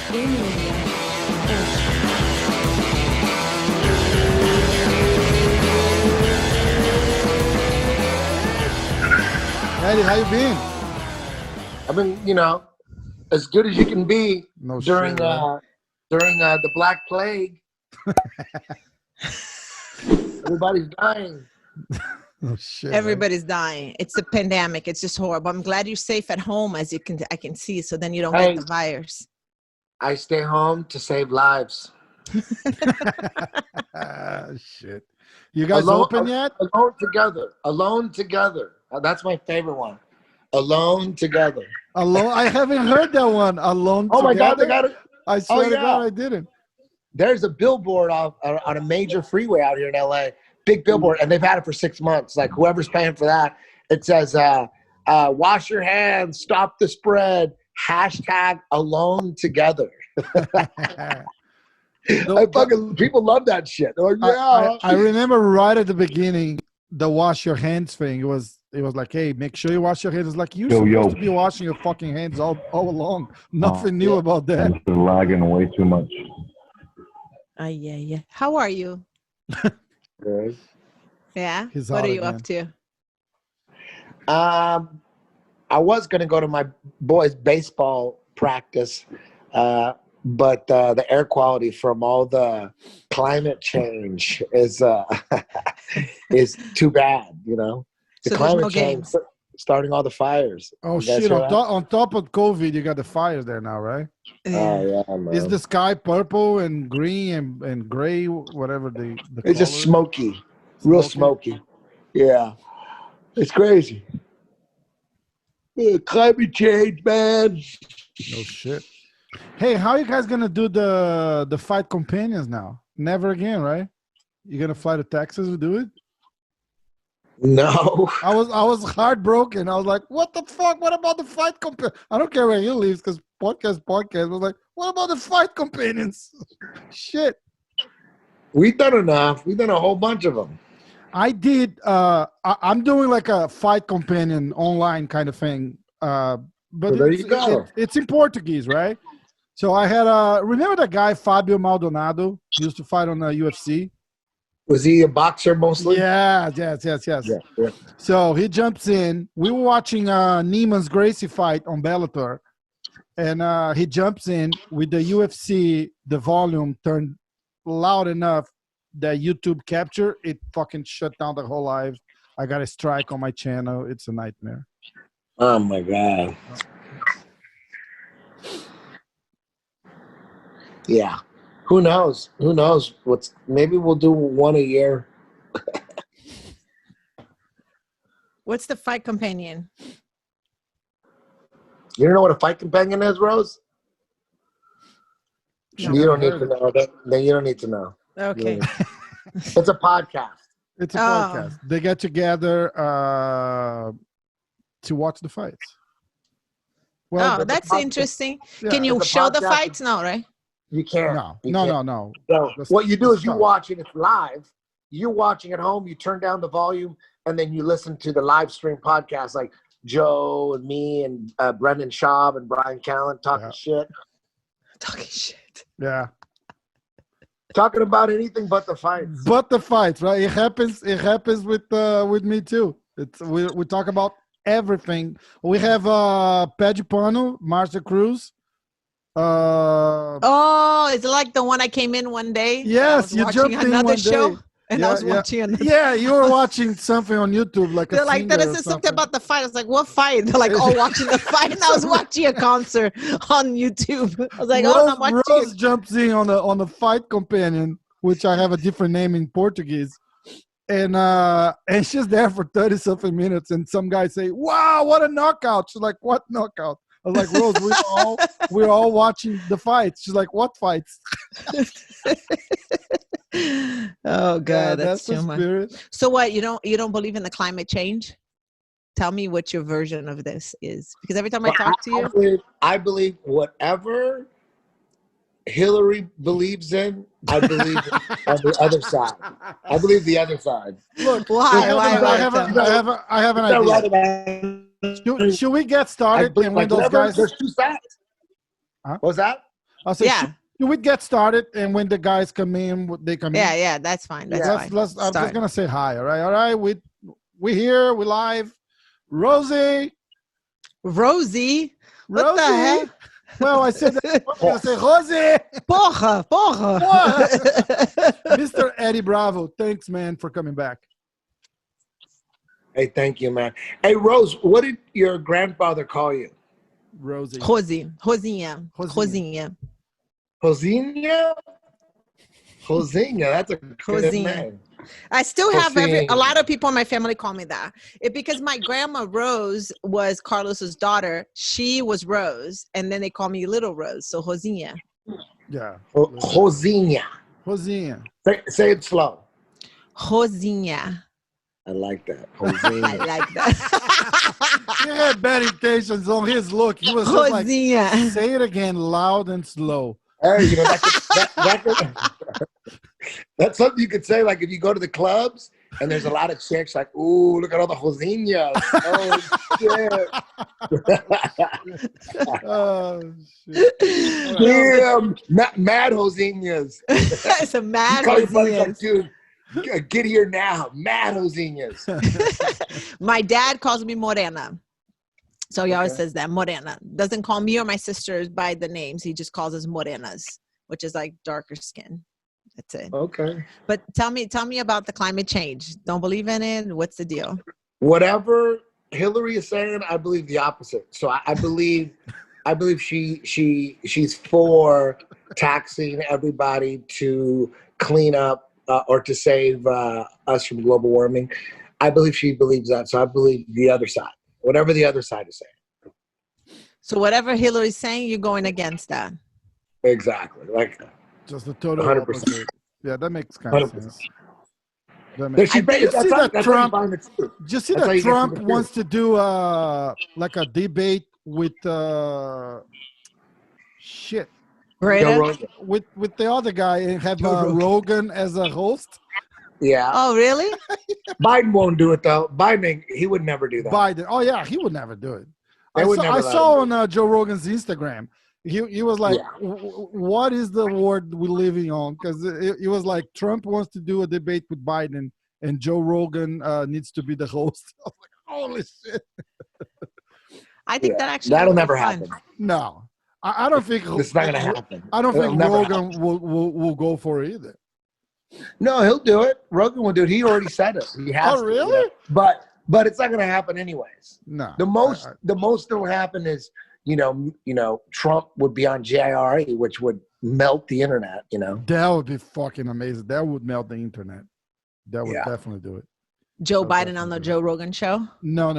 Eddie, how you been? I've been, as good as you can be during the Black Plague. Everybody's dying. Oh shit! Everybody's dying. It's a pandemic. It's just horrible. I'm glad you're safe at home, I can see. So then you don't get the virus. I stay home to save lives. Shit. You guys open yet? Alone together. That's my favorite one. Alone together. Alone. I haven't heard that one. Alone. Oh together? my God! They got it. I swear to God, I didn't. There's a billboard on a major freeway out here in LA. Big billboard, and they've had it for 6 months. Like whoever's paying for that, it says, "Wash your hands, stop the spread." #alone together. People love that shit. Like, yeah. I remember right at the beginning the wash your hands thing. It was like, hey, make sure you wash your hands. It's like you're supposed to be washing your fucking hands all along. Nothing new about that. This is lagging way too much. Yeah. How are you? Good. Yeah. What are you up to? I was gonna go to my boys' baseball practice, but the air quality from all the climate change is too bad. The So climate change starting all the fires. Oh shit! On top of COVID, you got the fires there now, right? Yeah. Oh yeah, man. Is the sky purple and green and gray, whatever the It's just smoky, real smoky. Yeah, it's crazy. Climate change, man. No shit. Hey, how are you guys gonna do the fight companions now? Never again, right? You gonna fly to Texas to do it? No. I was heartbroken. I was like, what the fuck? What about the fight companions? I don't care where he lives because podcast. I was like, what about the fight companions? Shit. We've done enough. We've done a whole bunch of them. I did. I'm doing like a fight companion online kind of thing. But there you go. It's in Portuguese, right? So I had remember that guy Fabio Maldonado? He used to fight on the UFC. Was he a boxer mostly? Yeah, yes. Yeah. So he jumps in. We were watching Neiman's Gracie fight on Bellator, and he jumps in with the UFC. The volume turned loud enough that YouTube capture it fucking shut down the whole live. I got a strike on my channel. It's a nightmare. Oh my God. Yeah. Who knows? Maybe we'll do one a year. What's the fight companion? You don't know what a fight companion is, Rose? No. You don't need to know. Then you don't need to know. Okay. It's a podcast. It's a podcast. They get together to watch the fights. Well, that's interesting. Yeah. Can you It's a show the podcast. fights? No, right? You can't. No. So That's what you do is you stop. watch it. It's live. You're watching at home. You turn down the volume, and then you listen to the live stream podcast, like Joe and me and Brendan Schaub and Brian Callen talking shit. Talking shit. Yeah. Talking about anything but the fights. But the fights, right? It happens with me too. We talk about everything. We have Pé de Pano, Marcia Cruz. Oh, it's like the one I came in one day. Yes, you jumped in one show, day. and I was watching another. Yeah, you were watching something on YouTube, like They're like, that is something about the fight. I was like, what fight? They're like, watching the fight. And I was watching a concert on YouTube. I was like, I'm watching. Rose jumps in on the fight companion, which I have a different name in Portuguese. And she's there for 30-something minutes, and some guy say, wow, what a knockout. She's like, what knockout? I was like, Rose, we're all watching the fights. She's like, what fights? Oh God, that's too much. Spirit. So what? You don't believe in the climate change? Tell me what your version of this is, because every time I talk to you, I believe whatever Hillary believes in, I believe on the other side. I believe the other side. Look, why? I have an idea. Should we get started? And when those guys, there's two sides. Huh? What's that? I'll say, we get started, and when the guys come in, they come in. Yeah, that's fine. That's fine. I'm just gonna say hi. All right. We here. We live. Rosie. What the heck? Well, I said that. I say Rosie. Porra. Mr. Eddie Bravo, thanks, man, for coming back. Hey, thank you, man. Hey, Rose, what did your grandfather call you? Rosie. Rosinha. Josinha, that's a good name. I still have a lot of people in my family call me that. Because my grandma Rose was Carlos's daughter. She was Rose, and then they call me Little Rose. So Rosinha. Yeah. Josinha. Say it slow. Rosinha. I like that. Josinha. I like that. He had bad intentions on his look. He was just like, say it again loud and slow. Hey, you know, that's something you could say, like, if you go to the clubs and there's a lot of chicks, like, ooh, look at all the Josinhas. Oh, shit. Damn, mad Josinhas. It's a mad Josinhas. Dude, get here now. Mad Josinhas. My dad calls me Morena. So he always says that, Morena. Doesn't call me or my sisters by the names. He just calls us Morenas, which is like darker skin. That's it. Okay. But tell me about the climate change. Don't believe in it? What's the deal? Whatever Hillary is saying, I believe the opposite. So I believe she's for taxing everybody to clean up or to save us from global warming. I believe she believes that. So I believe the other side. Whatever the other side is saying. So whatever Hillary's saying, you're going against that. Exactly. Like just the total 100%. Opposite. Yeah, that makes kind of 100%. sense. Did you see that Trump wants to do like a debate with with the other guy and have Rogan as a host? Yeah. Oh, really? Biden won't do it though. Biden, he would never do that. Biden. Oh yeah, he would never do it. I saw on Joe Rogan's Instagram. He was like, "What is the world we're living on?" Because it was like Trump wants to do a debate with Biden, and Joe Rogan needs to be the host. I was like, "Holy shit!" I think that'll never happen. No, I don't think it's not gonna happen. I don't think Rogan will go for it either. No, he'll do it. Rogan will do it. He already said it. He has. Oh, really? To, but it's not going to happen anyways. No. The most that will happen is Trump would be on JRE, which would melt the internet. That would be fucking amazing. That would melt the internet. That would definitely do it. Joe Biden on the Joe Rogan show? No.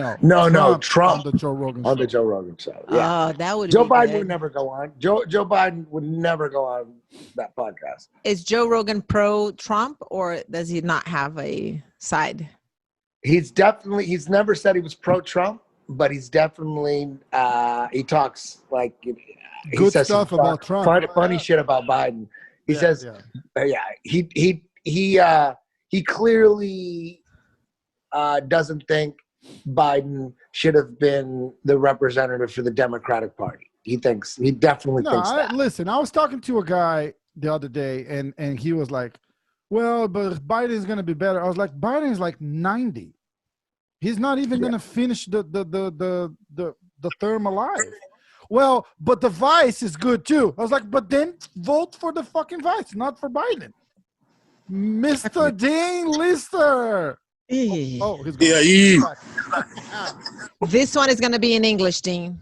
Trump on the Joe Rogan show. On the Joe Rogan show. Yeah. Oh, that would Joe be Biden good. would never go on. Joe Biden would never go on that podcast. Is Joe Rogan pro-Trump or does he not have a side? He's never said he was pro-Trump, but he's definitely he talks like good stuff about Trump. Funny shit about Biden. He says he clearly doesn't think Biden should have been the representative for the Democratic Party. He definitely thinks that. Listen, I was talking to a guy the other day, and he was like, "Well, but Biden's going to be better." I was like, "Biden's like 90. He's not even going to finish the term alive." Well, but the vice is good too. I was like, "But then vote for the fucking vice, not for Biden." Mr. Dean Lister. Oh, he's going. This one is going to be in English, Dean.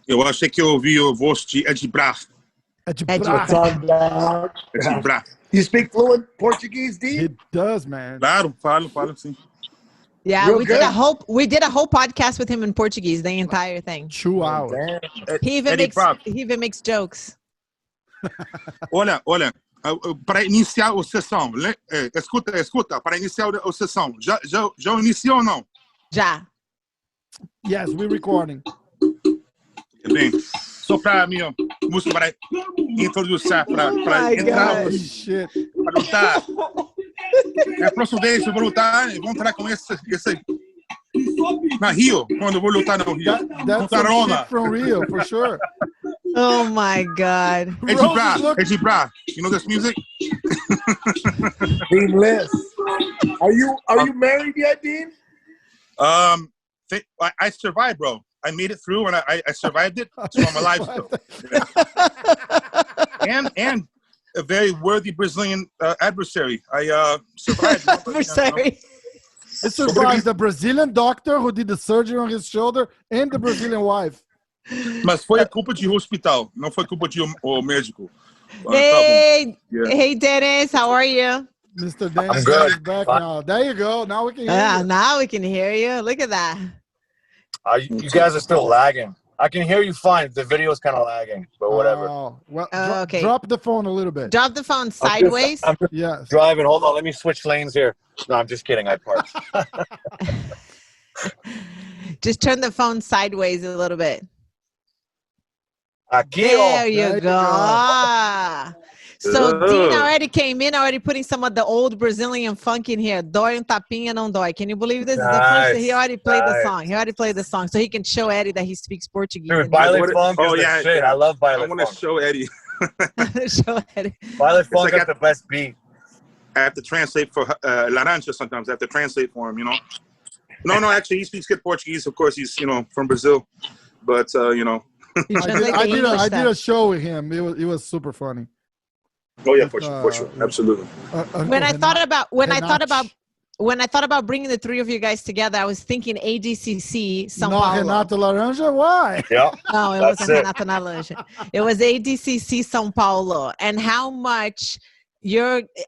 Eu achei que eu ouvi o voz de Edibrar. You speak fluent Portuguese, Dean? He does, man. Claro, falo sim. Yeah, we did a whole podcast with him in Portuguese, the entire thing. 2 hours. He even makes jokes. Olha, para iniciar a sessão, escuta, para iniciar a sessão, já iniciou ou não? Já. Yes, we're recording. Bem, só para mim, música para introduzir, para entrar, para lutar. A próxima vez eu vou lutar, vou entrar com esse na Rio, quando eu vou lutar no Rio. That's some shit from Rio, for sure. Oh my God. Hey, Bra, you know this music? Dean Liss. Are you married yet, Dean? I survived, bro. I made it through, and I survived it, so I'm alive still. Yeah. And a very worthy Brazilian adversary. I survived. Adversary. He survived the Brazilian doctor who did the surgery on his shoulder and the Brazilian wife. Mas foi culpa de hospital, não foi culpa de médico. Hey, hey, Dennis, how are you? Mr. Dennis I'm good. is back now. There you go. Now we can hear you. Now we can hear you. Look at that. You guys are still lagging. I can hear you fine. The video is kind of lagging, but whatever. Oh, well, Okay. Drop the phone a little bit. Drop the phone sideways. I'm just Yes. driving. Hold on. Let me switch lanes here. No, I'm just kidding. I parked. Just turn the phone sideways a little bit. Aqui, There ó. you go. Ah. So Dean already came in, already putting some of the old Brazilian funk in here. Dói tapinha, não dói. Can you believe this? Is the first, he already played the song. He already played the song, so he can show Eddie that he speaks Portuguese. Dude, Baile Funk is the shit. Yeah. I love Baile I Funk. want to show Eddie. Show Eddie. Baile Funk like is the best beat. I have to translate for Laranja sometimes. I have to translate for him, you know. No, actually, he speaks good Portuguese. Of course, he's, from Brazil. But, I did a show with him. It was super funny. Oh yeah, for sure, absolutely. When I thought about bringing the three of you guys together, I was thinking ADCC São Paulo. Renato Laranja, why? Yeah. No, it wasn't Renato Laranja. It was ADCC São Paulo, and how much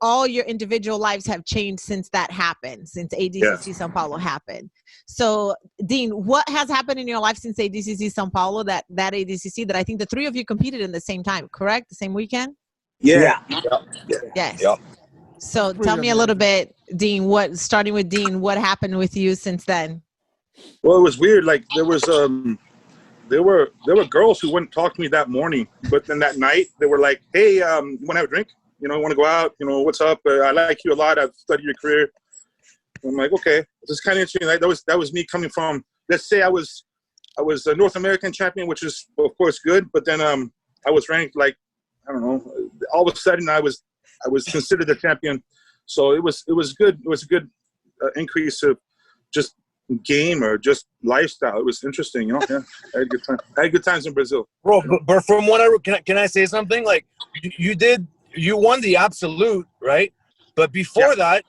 all your individual lives have changed since that happened, since ADCC São Paulo happened. So, Dean, what has happened in your life since ADCC São Paulo, that ADCC that I think the three of you competed in the same time, correct? The same weekend? Yeah. Yes. Yeah. So tell me a little bit, Dean, starting with Dean, what happened with you since then? Well, it was weird. Like there were girls who wouldn't talk to me that morning, but then that night they were like, "Hey, you want to have a drink? Want to go out? What's up? I like you a lot. I've studied your career." I'm like, okay, this is kind of interesting. Like, that was me coming from. Let's say I was a North American champion, which is of course good, but then I was ranked like, I don't know. All of a sudden, I was considered a champion, so it was good. It was a good increase of just game or just lifestyle. It was interesting, Yeah, I had a good time. I had good times in Brazil, Bro. But from what can I say something? Like you won the absolute, right? But before that,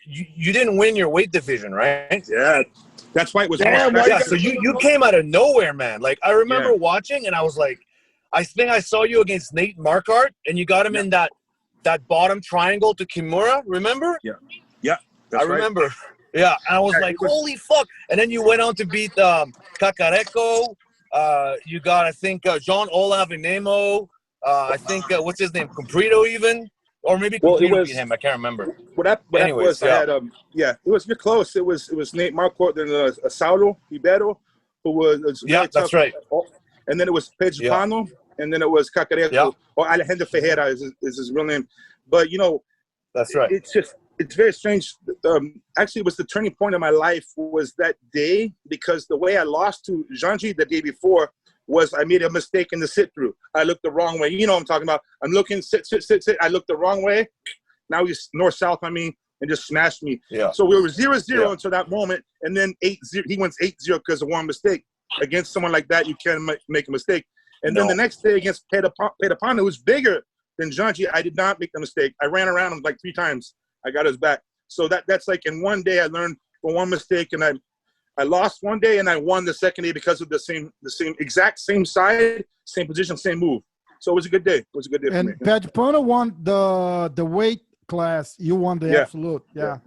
you didn't win your weight division, right? Yeah, that's why it was. So you came out of nowhere, man. Like I remember watching, and I was like. I think I saw you against Nate Marquardt, and you got him in that bottom triangle to Kimura. Remember? Yeah. I remember. Yeah, and I was like, holy fuck! And then you went on to beat Cacareco. You got, I think, John Olav Inemo. I think what's his name, Comprito even, or maybe Comprito beat him. I can't remember. Anyways, I had it was you're close. It was Nate Marquardt, then Saulo Ribeiro, who was that's right. And then it was Pedro Pano, and then it was Cacareco, or Alejandro Ferreira is his real name. But, that's right. It's very strange. Actually, it was the turning point of my life was that day, because the way I lost to Janji the day before was I made a mistake in the sit-through. I looked the wrong way. You know what I'm talking about. I'm looking, sit. I looked the wrong way. Now he's north-south on me and just smashed me. Yeah. So we were 0-0 until that moment, and then 8-0. He wins 8-0 because of one mistake. Against someone like that, you can't make a mistake. And then the next day against Pedapano, who's bigger than Janji, I did not make the mistake. I ran around him like 3 times. I got his back. So that's like in one day I learned from one mistake, and I lost one day and I won the second day because of the exact same side, same position, same move. So it was a good day. It was a good day for me. And Pedapano won the weight class. You won the absolute. Yeah.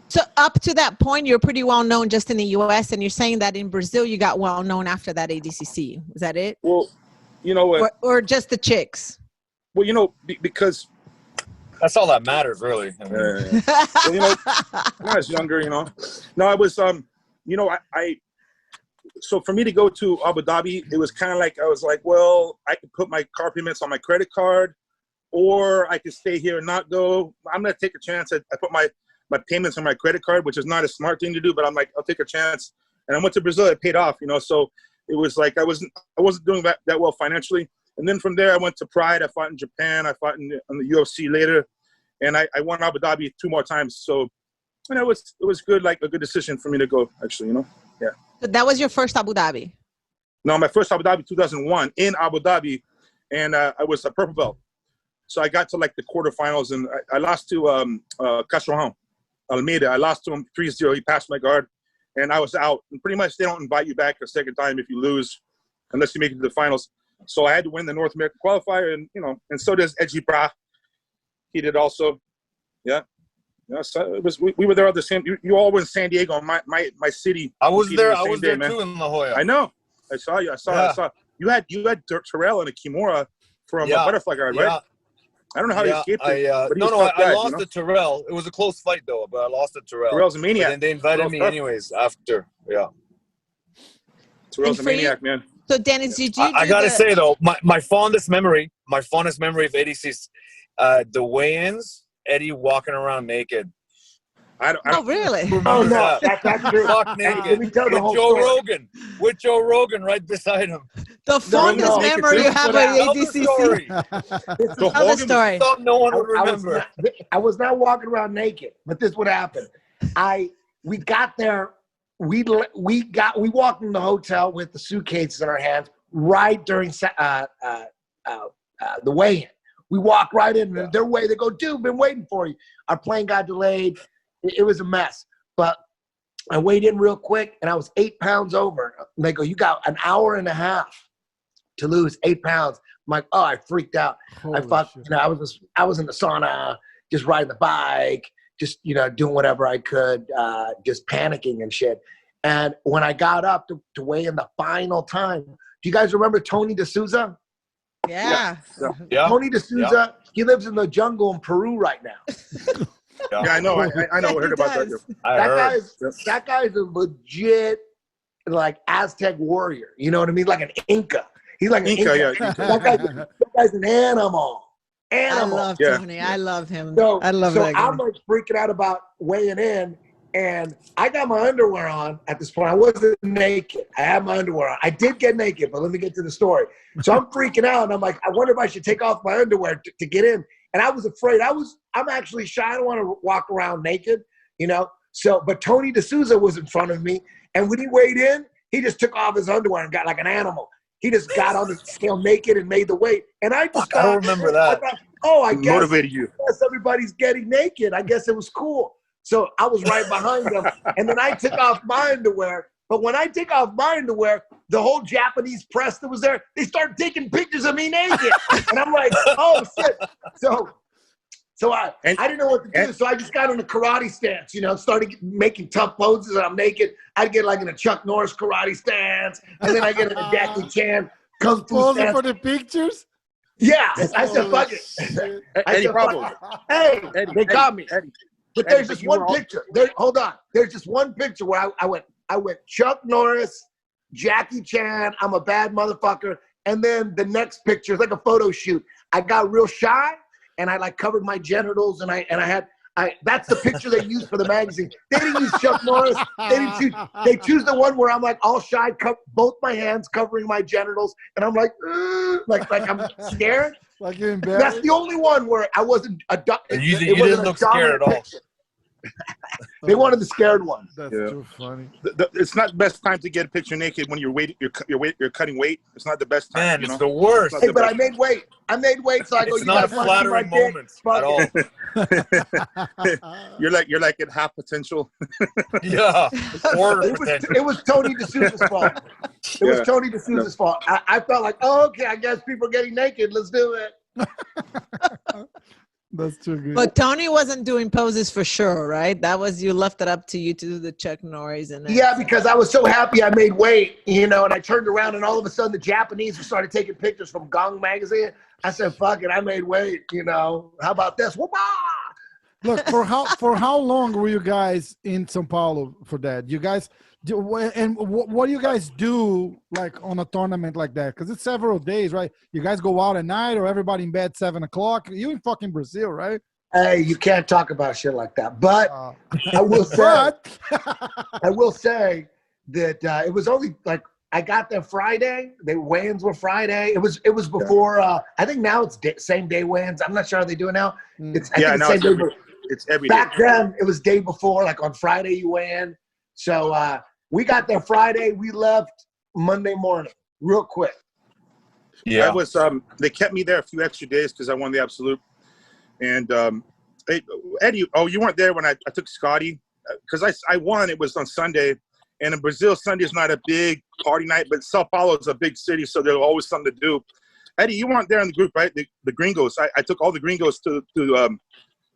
So up to that point, you're pretty well known just in the U.S., and you're saying that in Brazil you got well known after that ADCC. Is that it? Well, you know what? Or just the chicks? Well, because that's all that matters, really. I mean. Well, when I was younger, No, I was, so for me to go to Abu Dhabi, it was kind of like I was like, well, I could put my car payments on my credit card, or I could stay here and not go. I'm gonna take a chance. I put my payments on my credit card, which is not a smart thing to do, but I'm like, I'll take a chance. And I went to Brazil, it paid off, So it was like I wasn't doing that well financially. And then from there, I went to Pride. I fought in Japan. I fought in the UFC later, and I won Abu Dhabi 2 more times. So, you know, it was good, like a good decision for me to go. Actually, you know, yeah. So that was your first Abu Dhabi? No, my first Abu Dhabi 2001 in Abu Dhabi, and I was a purple belt. So I got to like the quarterfinals, and I lost to Castro Almeida. I lost to him 3-0. He passed my guard, and I was out. And pretty much they don't invite you back a second time if you lose, unless you make it to the finals. So I had to win the North American qualifier, and you know, and so does Edgy Bra. He did also, yeah. Yeah, so it was. We were there all the same. You all were in San Diego, my city. I was there. I was day, there too in La Jolla. I know. I saw you. I saw. You had Terrell and a Kimura from a butterfly guard, right? I don't know how he escaped it. I lost to Terrell. It was a close fight though, but I lost to Terrell. Terrell's a maniac. And they invited me anyways after. Yeah. Terrell's a maniac, man. So Dennis, did you? I gotta say though, my fondest memory of ADCC, the weigh-ins, Eddie walking around naked. I don't really? Oh no, that's true. Fuck naked. Let me tell the whole Joe story. Rogan, with Joe Rogan right beside him. The fondest memory you have of ADCC. Tell the story. No one would remember. I was not walking around naked, but this would happen. We got there. We walked in the hotel with the suitcases in our hands right during the weigh-in. We walked right in. Yeah. Their way, they go, dude, been waiting for you. Our plane got delayed. It was a mess. But I weighed in real quick, and I was 8 pounds over. And they go, you got an hour and a half to lose 8 pounds. I'm like, oh, I freaked out. I was in the sauna, just riding the bike, just, you know, doing whatever I could, just panicking and shit. And when I got up to weigh in the final time, do you guys remember Tony D'Souza? Yeah. Tony D'Souza, he lives in the jungle in Peru right now. Yeah, I know. I know. I heard about that. That guy's a legit, like, Aztec warrior. You know what I mean? Like an Inca. He's like an Inca. Yeah. That guy's an animal. I love Tony. I love him. I love that guy. I'm like freaking out about weighing in, and I got my underwear on at this point. I wasn't naked. I had my underwear on. I did get naked, but let me get to the story. So I'm freaking out, and I'm like, I wonder if I should take off my underwear to get in. And I was afraid. I'm actually shy. I don't want to walk around naked, you know. So, but Tony D'Souza was in front of me, and when he weighed in, he just took off his underwear and got like an animal. He just got on the scale naked and made the weight. And I just I don't remember that. I guess motivated you. I guess everybody's getting naked. I guess it was cool. So I was right behind them. And then I took off my underwear. But when I take off my underwear, the whole Japanese press that was there, they start taking pictures of me naked. And I'm like, oh, shit. So I didn't know what to do. So I just got in a karate stance, you know, started making tough poses, and I'm naked. I'd get like in a Chuck Norris karate stance, and then I get in a Jackie Chan kung fu stance. For the pictures? Yeah. I said, fuck it. Eddie Bravo. Hey, they got me. But there's just one picture. Hold on. There's just one picture where I went Chuck Norris, Jackie Chan, I'm a bad motherfucker. And then the next picture is like a photo shoot. I got real shy, and I like covered my genitals, and that's the picture they used for the magazine. They didn't use Chuck Norris. They choose the one where I'm like all shy, both my hands covering my genitals, and I'm like I'm scared. Like you're embarrassed. That's the only one where I wasn't a duck. You didn't look scared at all. They wanted the scared one. That's too funny. It's not the best time to get a picture naked when you're cutting weight. It's not the best time. Man, it's the worst. Hey, but I made weight. So I go. It's not a flattering moment at all. You're like at half potential. Yeah, quarter potential. It was Tony D'Souza's fault. It was Tony D'Souza's fault. I felt like, oh, okay, I guess people are getting naked. Let's do it. That's too good. But Tony wasn't doing poses for sure, right? That was, you left it up to you to do the Chuck Norris and yeah, because I was so happy I made weight, you know, and I turned around and all of a sudden the Japanese started taking pictures from Gong magazine. I said, fuck it, I made weight, you know. How about this? Whoop-ah! Look, for how long were you guys in São Paulo for that? You guys and what do you guys do like on a tournament like that? Because it's several days, right? You guys go out at night, or everybody in bed 7 o'clock? You in fucking Brazil, right? Hey, you can't talk about shit like that. But I will say, I will say that it was only like I got there Friday. The weigh-ins were Friday. It was before. I think now it's same day weigh-ins. I'm not sure how they do it now. It's I think it's same day. It's every day. Back then, it was day before. Like on Friday, you weigh in. So we got there Friday. We left Monday morning, real quick. Yeah, I was. They kept me there a few extra days because I won the absolute. And Eddie, you weren't there when I took Scotty because I won. It was on Sunday. And in Brazil, Sunday is not a big party night, but Sao Paulo is a big city, so there's always something to do. Eddie, you weren't there in the group, right? The gringos. I took all the gringos to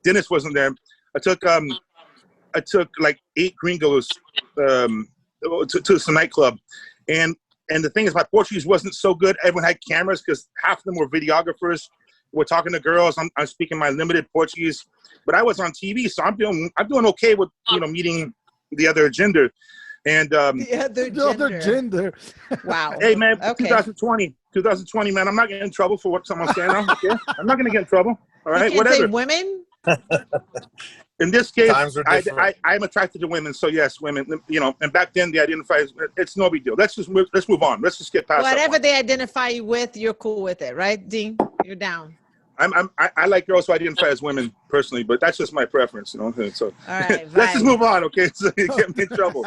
Dennis wasn't there. I took like 8 gringos to some nightclub. And the thing is, my Portuguese wasn't so good. Everyone had cameras because half of them were videographers. We're talking to girls. I'm speaking my limited Portuguese, but I was on TV, so I'm doing okay with meeting the other gender. And the other gender. Wow. Hey man, okay. 2020, man. I'm not getting in trouble for what someone's saying. Okay? I'm not gonna get in trouble. All right, you can't whatever. Say women. In this case, I'm attracted to women. So yes, women. And back then they identified. It's no big deal. Let's move on. Let's just get past. Whatever they identify you with, you're cool with it, right, Dean? You're down. I like girls who identify as women personally, but that's just my preference, So all right, let's just move on, okay? So you get me in trouble.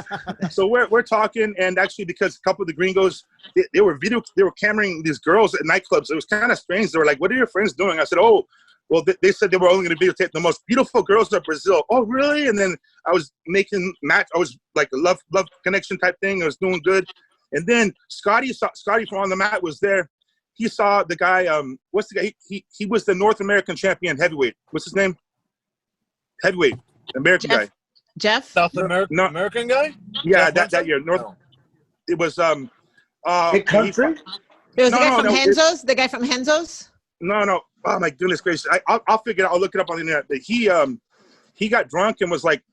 So we're talking, and actually because a couple of the gringos they were cameraing these girls at nightclubs. It was kind of strange. They were like, "What are your friends doing?" I said, "Oh, well, they said they were only going to videotape the most beautiful girls of Brazil." "Oh, really?" And then I was making match. I was like a love connection type thing. I was doing good, and then Scotty from On the Mat was there. He saw the guy. What's the guy? He was the North American champion heavyweight. What's his name? Heavyweight, American guy. Jeff. South American American guy. Yeah, that year. North. No. It was Big country. It was the guy from Henzo's. The guy from Henzo's. No. Oh my goodness gracious! I'll figure it out. I'll look it up on the internet. He got drunk and was like,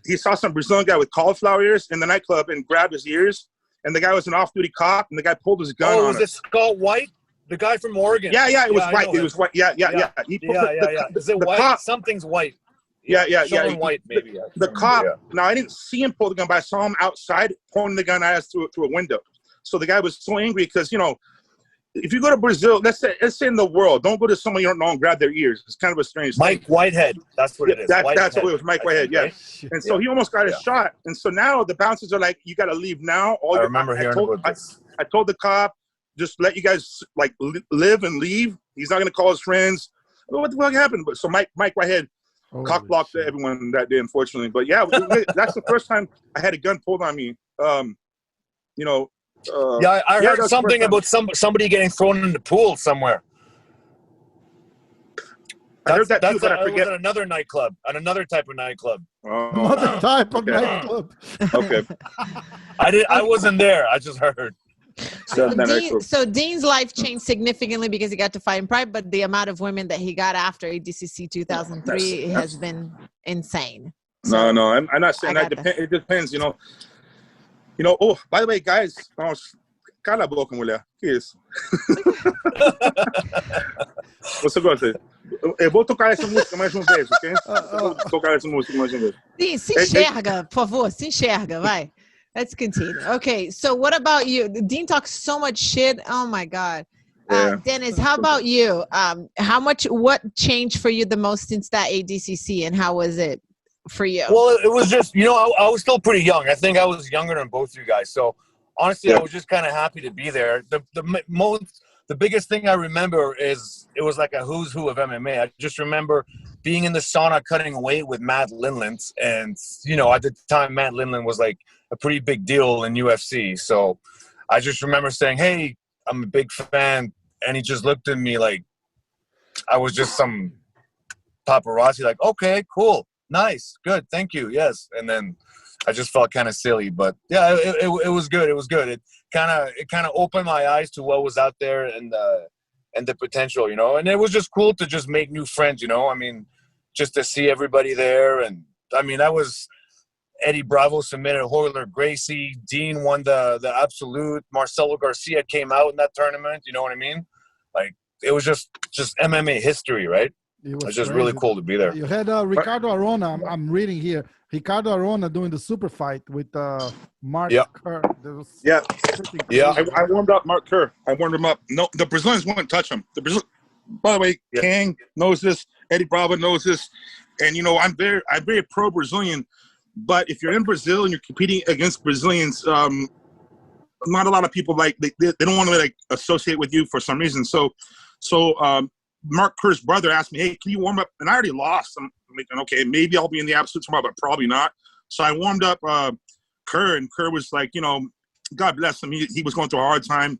he saw some Brazilian guy with cauliflower ears in the nightclub and grabbed his ears. And the guy was an off-duty cop, and the guy pulled his gun on him. Oh, was it Scott White? The guy from Oregon? Yeah, it was White. It was White. Yeah. Is it White? Cop, something's White. Yeah. White, maybe. The cop, now I didn't see him pull the gun, but I saw him outside pointing the gun at us through a window. So the guy was so angry because, if you go to Brazil, let's say in the world, don't go to someone you don't know and grab their ears. It's kind of a strange thing. Mike Whitehead. That's what it is. That's what it was, Mike Whitehead, yeah. And so he almost got a shot. And so now the bouncers are like, you got to leave now. I remember hearing about this. I told the cop, just let you guys live and leave. He's not going to call his friends. What the fuck happened? But so Mike Whitehead cock blocked everyone that day, unfortunately. But yeah, that's the first time I had a gun pulled on me. I heard something about somebody getting thrown in the pool somewhere. I heard that too, but I forget. At another nightclub, at another type of nightclub. Another type of nightclub. Okay. I wasn't there. I just heard. So Dean's life changed significantly because he got to fight in Pride, but the amount of women that he got after ADCC 2003 has been insane. So no, I'm not saying that. It depends, Oh, by the way, guys, cala a boca, mulher. Que isso? Você gosta? Eu vou tocar essa música mais uma vez, ok? Vou tocar essa música mais uma vez. Sim, se enxerga, por favor, se enxerga, vai. Let's continue. Okay, so what about you? Dean talks so much shit. Oh my God. Dennis, how about you? What changed for you the most since that ADCC, and how was it for you? Well, it was just, I was still pretty young. I think I was younger than both you guys. So honestly, I was just kind of happy to be there. The biggest thing I remember is it was like a who's who of MMA. I just remember being in the sauna cutting weight with Matt Lindland. And, at the time, Matt Lindland was like a pretty big deal in UFC. So I just remember saying, hey, I'm a big fan. And he just looked at me like I was just some paparazzi, like, okay, cool. Nice, good, thank you, yes. And then I just felt kind of silly, but yeah, it was good. It was good. It kind of opened my eyes to what was out there and the potential, And it was just cool to just make new friends, I mean, just to see everybody there. And I mean, that was Eddie Bravo submitted Hoyler Gracie. Dean won the absolute. Marcelo Garcia came out in that tournament. You know what I mean? Like it was just MMA history, right? It's just really cool to be there. You had Ricardo Arona. I'm reading here. Ricardo Arona doing the super fight with Mark Kerr. I warmed up Mark Kerr. I warmed him up. No, the Brazilians won't touch him. By the way, Kang knows this. Eddie Bravo knows this. And, you know, I'm very pro-Brazilian. But if you're in Brazil and you're competing against Brazilians, not a lot of people they don't want to like associate with you for some reason. So Mark Kerr's brother asked me, "Hey, can you warm up?" And I already lost. I'm thinking, okay, maybe I'll be in the absolute tomorrow, but probably not. So I warmed up Kerr, and Kerr was like, you know, God bless him. He was going through a hard time,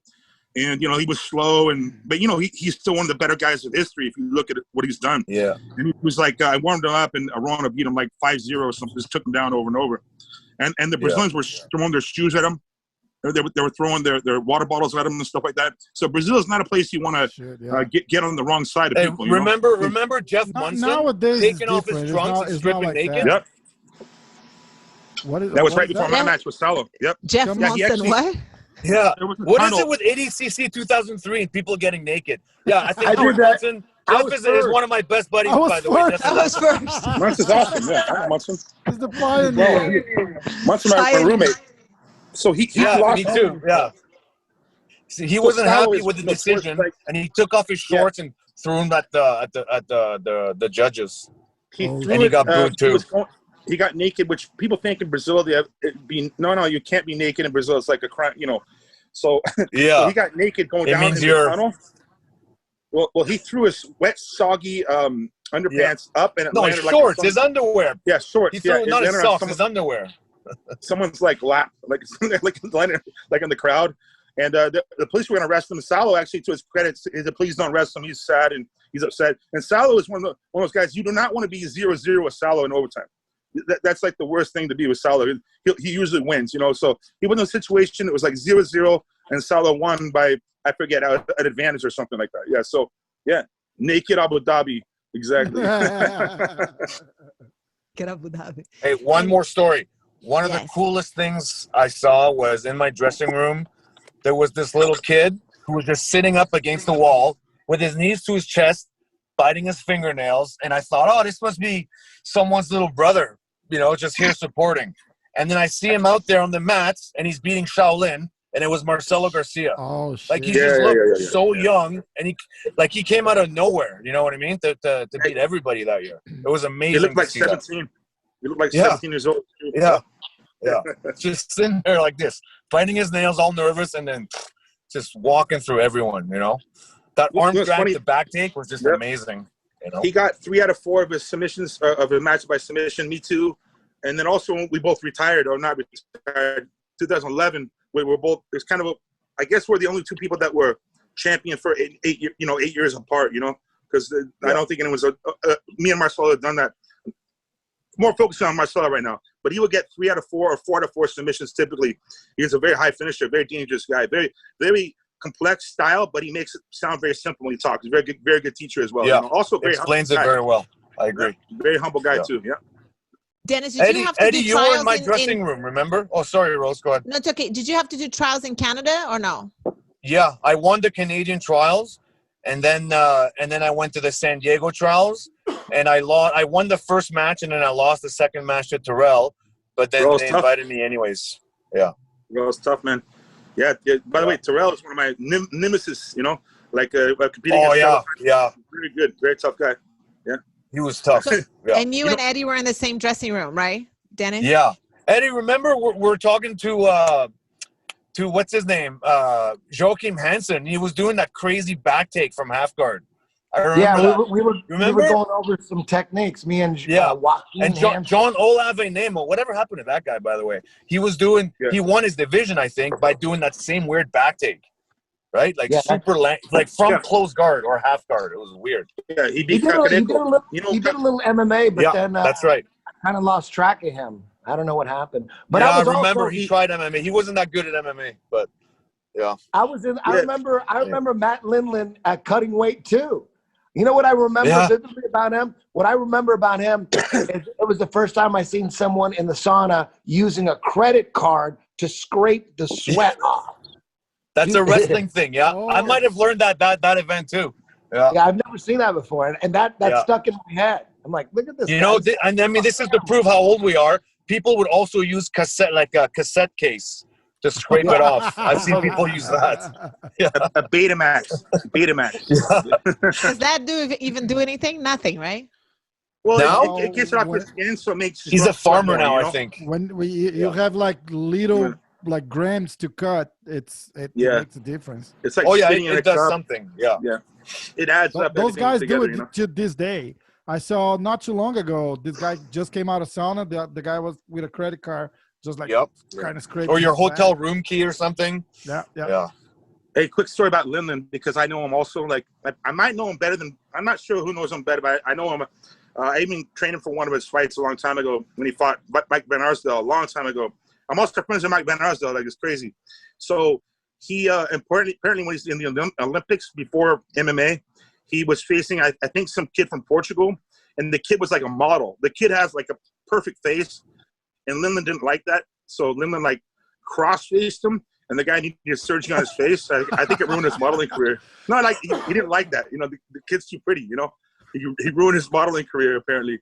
and you know he was slow, but you know he's still one of the better guys in history if you look at what he's done. Yeah. And he was like, I warmed him up, and Arona beat him like 5-0 or something. Just took him down over and over, and the Brazilians were throwing their shoes at him. They were throwing their water bottles at him and stuff like that. So Brazil is not a place you want to get on the wrong side of people. Remember Jeff Munson taking off his trunks and stripping like naked? Yep. That was right before my match with Salo. Yep. Jeff Munson, what? Yeah. What is it with ADCC 2003 and people getting naked? Yeah, I think Munson. Jeff is one of my best buddies, by the way. I was first. Munson's awesome. Yeah, I know Munson. He's the pioneer. Munson, my roommate. So he lost. Me too. Yeah. See, he wasn't happy with the decision, and he took off his shorts and threw them at the judges. And he got booed too. He got naked, which people think in Brazil no, you can't be naked in Brazil. It's like a crime, you know. So so he got naked going down in the tunnel. Well, he threw his wet, soggy underpants up, and it landed shorts, his underwear. Yeah, shorts. He threw not his socks, his underwear. Someone's lap, like in the crowd, and the police were going to arrest him. Salo, actually, to his credit, the police don't arrest him. He's sad and he's upset. And Salo is one of those guys you do not want to be 0-0 with Salo in overtime. That's like the worst thing to be with Salo. He usually wins, you know. So he was in a situation it was like 0-0, and Salo won by I forget an advantage or something like that. Yeah. So naked Abu Dhabi, exactly. Get Abu Dhabi. Hey, one more story. One of the coolest things I saw was in my dressing room, there was this little kid who was just sitting up against the wall with his knees to his chest, biting his fingernails. And I thought, oh, this must be someone's little brother, you know, just here supporting. And then I see him out there on the mats, and he's beating Shaolin, and it was Marcelo Garcia. Oh, shit. Like, he just looked so young, and he came out of nowhere, you know what I mean, to beat everybody that year. It was amazing. He looked like 17. He looked like 17 years old. Yeah. Yeah, just sitting there like this, biting his nails, all nervous, and then just walking through everyone, you know? That arm drag to back take was just amazing, you know? He got 3 out of 4 of his submissions, of his match by submission, me too. And then also when we both retired, or not retired, 2011, we were both, it's kind of, I guess we're the only 2 people that were champion for 8 years apart, you know? Because I don't think anyone's, me and Marcelo have done that. More focusing on Marcelo right now, but he will get 3 out of 4 or 4 out of 4 submissions typically. He's a very high finisher, very dangerous guy, very, very complex style, but he makes it sound very simple when he talks. He's a very good teacher as well. Yeah, you know? Also very explains it very well. I agree. Very humble guy too. Yeah. Dennis, did you have to do you trials were in my dressing room, remember? Oh, sorry, Rose, go ahead. No, it's okay. Did you have to do trials in Canada or no? Yeah, I won the Canadian trials, and then I went to the San Diego trials. And I won the first match, and then I lost the second match to Terrell. But then they invited me anyways. Yeah. Terrell's tough, man. Yeah. By the way, Terrell is one of my nemesis, you know, like competing against yeah. Very good. Very tough guy. Yeah. He was tough. So, and you and Eddie were in the same dressing room, right, Dennis? Yeah. Eddie, remember we're talking to what's his name? Joachim Hansen. He was doing that crazy back take from half guard. We were going over some techniques. Me and Joaquin and John Olave Nemo. Whatever happened to that guy, by the way? He was doing. He won his division, I think, by doing that same weird back take, right? Like like from close guard or half guard. It was weird. Yeah, he did a little MMA, but then that's right. I kind of lost track of him. I don't know what happened. But I remember he tried MMA. He wasn't that good at MMA, but yeah. I remember Matt Lindland at cutting weight too. You know what I remember vividly about him? What I remember about him is it was the first time I seen someone in the sauna using a credit card to scrape the sweat off. That's a wrestling thing, yeah. I might have learned that event too. Yeah. Yeah, I've never seen that before, and that stuck in my head. I'm like, look at this. You know, and I mean, this is to prove how old we are. People would also use a cassette case to scrape it off. I've seen people use that. Yeah. A Betamax. Does that even do anything? Nothing, right? Well, No? it gets it off your skin, so it makes. He's a farmer now, I think. When you have like little like grams to cut, it makes a difference. It's like it does something. Yeah. It adds up. Those guys together, do it to this day. I saw not too long ago. This guy just came out of sauna. The guy was with a credit card, just like kind of scraping. Or your hotel room key or something. Yeah. Hey, quick story about Lindland, because I know him also. Like I might know him better than, I'm not sure who knows him better, but I know him. I even trained him for one of his fights a long time ago when he fought Mike Van Arsdale a long time ago. I'm also friends with Mike Van Arsdale. Like, it's crazy. So he apparently when he's in the Olympics before MMA, he was facing I think some kid from Portugal, and the kid was like a model. The kid has like a perfect face, and Lindland didn't like that. So Lindland like cross-faced him, and the guy needed surgery on his face. I think it ruined his modeling career. No, like he didn't like that. You know, the kid's too pretty. You know, he ruined his modeling career apparently.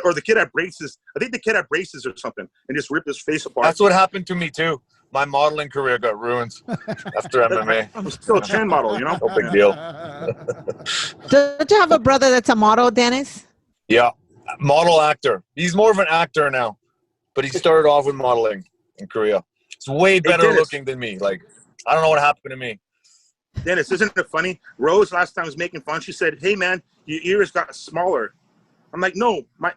Or the kid had braces. I think the kid had braces or something, and just ripped his face apart. That's what happened to me too. My modeling career got ruined after MMA. I'm still a trend model, you know? No big deal. Don't you have a brother that's a model, Dennis? Yeah, model actor. He's more of an actor now, but he started off with modeling in Korea. He's way better looking than me. Like, I don't know what happened to me. Dennis, isn't it funny? Rose last time was making fun. She said, "Hey man, your ears got smaller." I'm like, no, my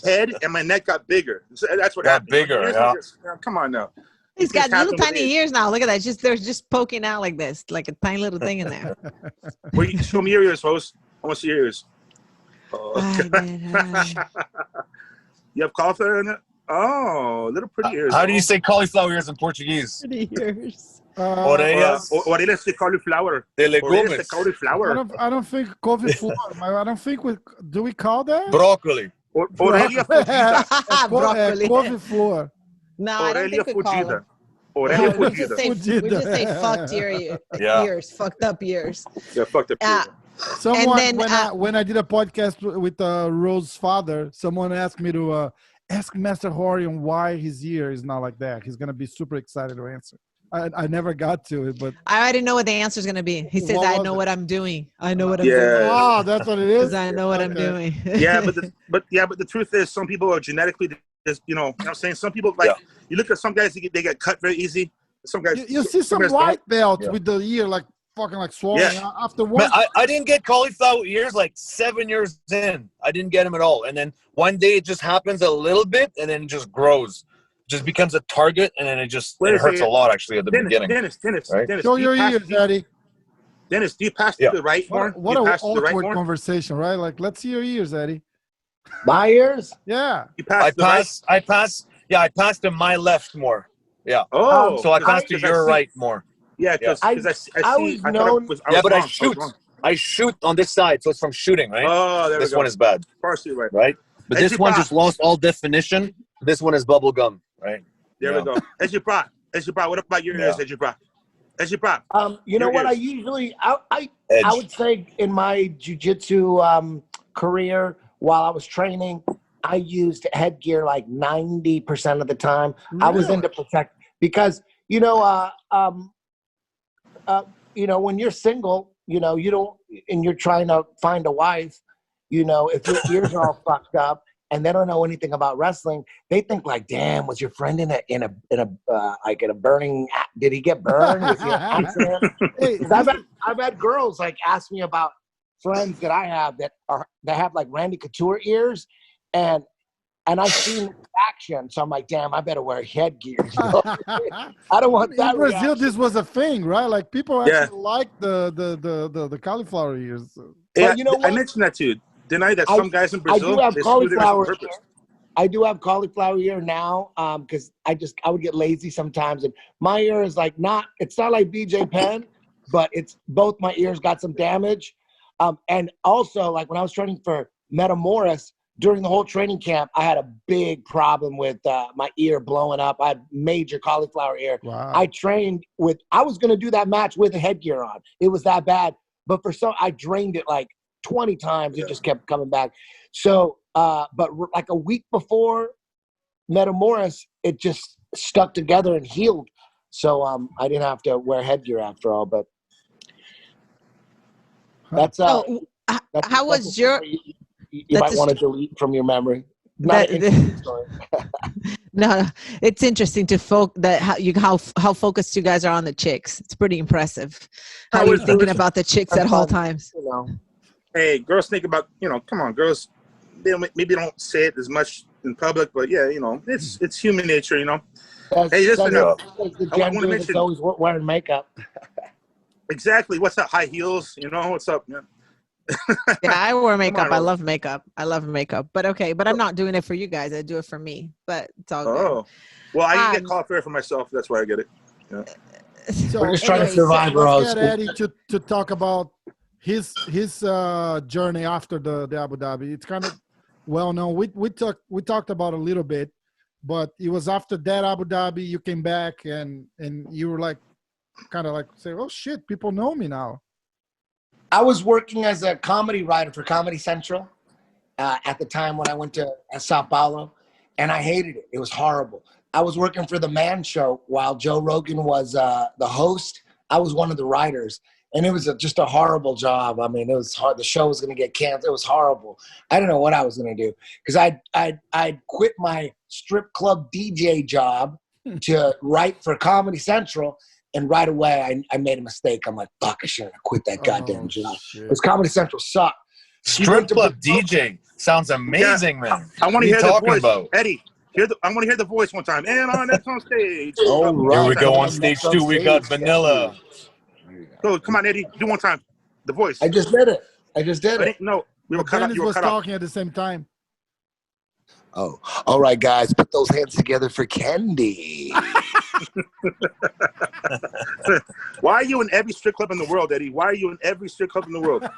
head and my neck got bigger. That's what happened. Bigger, yeah. Come on now. He's got little tiny ears now. Look at that. They're just poking out like this, like a tiny little thing in there. Well, you show me your ears, host. I want to see your ears. You have cauliflower in it? Oh, little pretty ears. How do you say cauliflower ears in Portuguese? Pretty ears. Orelhas. Orelhas de cauliflower. De legumes. De cauliflower. I don't think cauliflower. I don't think do we call that? Broccoli. Orelha fugida. Broccoli. Cauliflower. No, I don't Orelha think we call fugida. them. Orelha We just fugida. we just say fucked ears, fucked up ears. Yeah, fucked up ears. Someone, then, when I did a podcast with Rose's father, someone asked me to ask Master Horion why his ear is not like that. He's gonna be super excited to answer. I never got to it, but I already know what the answer is going to be. He says, "I know what I'm doing. I know what I'm doing." Oh, that's what it is. I know what I'm doing. Yeah, but the truth is, some people are genetically just, you know what I'm saying? Some people, like, you look at some guys, they get cut very easy. Some guys, you see some white belts with the ear like fucking like swollen after one. Man, I didn't get cauliflower ears like 7 years in. I didn't get them at all. And then one day it just happens a little bit, and then it just grows. Just becomes a target, and then it hurts a lot actually at the beginning. Dennis, right? Show your ears, Daddy. Dennis, do you pass to the right horn? What an awkward conversation, right? Like, let's see your ears, Eddie. My ears? Yeah. You pass I pass to my left more. Yeah. Oh. So I pass to your right more. Yeah, because I was known. But I shoot. I shoot on this side, so it's from shooting, right? Oh, there we go. This one is bad. Partially right. Right? But this one just lost all definition. This one is bubble gum, right? There we go. Ejibra, what about your ears, Ejibra? You know what? I usually, I would say in my jiu-jitsu career, while I was training, I used headgear like 90% of the time. Really? I was into protect because, you know, when you're single, you know, you don't, and you're trying to find a wife, you know, if your ears are all fucked up and they don't know anything about wrestling, they think like, damn, was your friend in a burning, did he get burned? Was he an accident? Hey, I've had girls like ask me about friends that I have that have like Randy Couture ears, and I've seen action, so I'm like, damn, I better wear headgear. You know? I don't want that. In Brazil, reaction. This was a thing, right? Like people actually like the cauliflower ears. Yeah, you know what? I mentioned that to you. Didn't I? That some guys in Brazil, I do have cauliflower ear. I do have cauliflower ear now, because I would get lazy sometimes, and my ear is like it's not like BJ Penn, but it's both my ears got some damage, and also like when I was training for Metamoris. During the whole training camp, I had a big problem with my ear blowing up. I had major cauliflower ear. Wow. I was going to do that match with a headgear on. It was that bad. but I drained it like 20 times. It just kept coming back. So, but like a week before Metamoris, it just stuck together and healed. So I didn't have to wear headgear after all. But that's how was your? You might want to delete from your memory. No, it's interesting to how focused you guys are on the chicks. It's pretty impressive. How you're thinking about the chicks at all times. You know. Hey, girls think about, come on, girls. They maybe don't say it as much in public, but yeah, it's human nature, Hey, listen, I want to mention. Always wearing makeup. Exactly. What's up? High heels. What's up? Yeah. Yeah, I wear makeup. I love makeup. But okay, but I'm not doing it for you guys. I do it for me. But it's all good. Oh, well, I get called fair for myself. That's why I get it. Yeah. So we're just trying to survive. Let's get Eddie to talk about his journey after the Abu Dhabi. It's kind of well known. We talked about a little bit, but it was after that Abu Dhabi you came back and you were like kind of like say, oh shit, people know me now. I was working as a comedy writer for Comedy Central at the time when I went to Sao Paulo, and I hated it. It was horrible. I was working for The Man Show while Joe Rogan was the host. I was one of the writers, and it was just a horrible job. I mean, it was hard. The show was going to get canceled. It was horrible. I didn't know what I was going to do because I'd quit my strip club DJ job to write for Comedy Central. And right away, I made a mistake. I'm like, fuck, I shouldn't have quit that goddamn job. Because Comedy Central sucked. Strip club DJ sounds amazing, man. I want to hear the voice. About? Eddie, I want to hear the voice one time. And that's on stage. Oh, right. Here we go on stage 2. We got Vanilla. So come on, Eddie, do one time. The voice. I just did it. No, we were cut Dennis was talking at the same time. Oh, all right, guys, put those hands together for Candy. Why are you in every strip club in the world, Eddie? Why are you in every strip club in the world?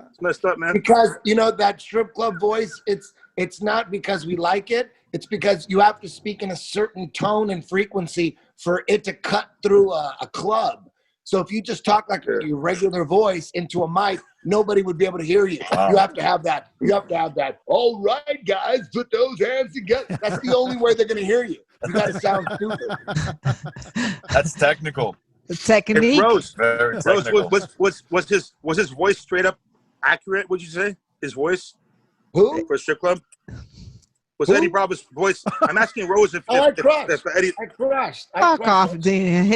It's messed up, man. Because, that strip club voice, it's not because we like it. It's because you have to speak in a certain tone and frequency for it to cut through a club. So if you just talk like your regular voice into a mic, nobody would be able to hear you. Wow. You have to have that. All right, guys, put those hands together. That's the only way they're going to hear you. You got to sound stupid. That's technical. Technique. Rose, was his voice straight up accurate? Would you say his voice? Who for a strip club? Was Eddie Bravo's voice? I'm asking Rose if Eddie. I crushed. Fuck off, Dean.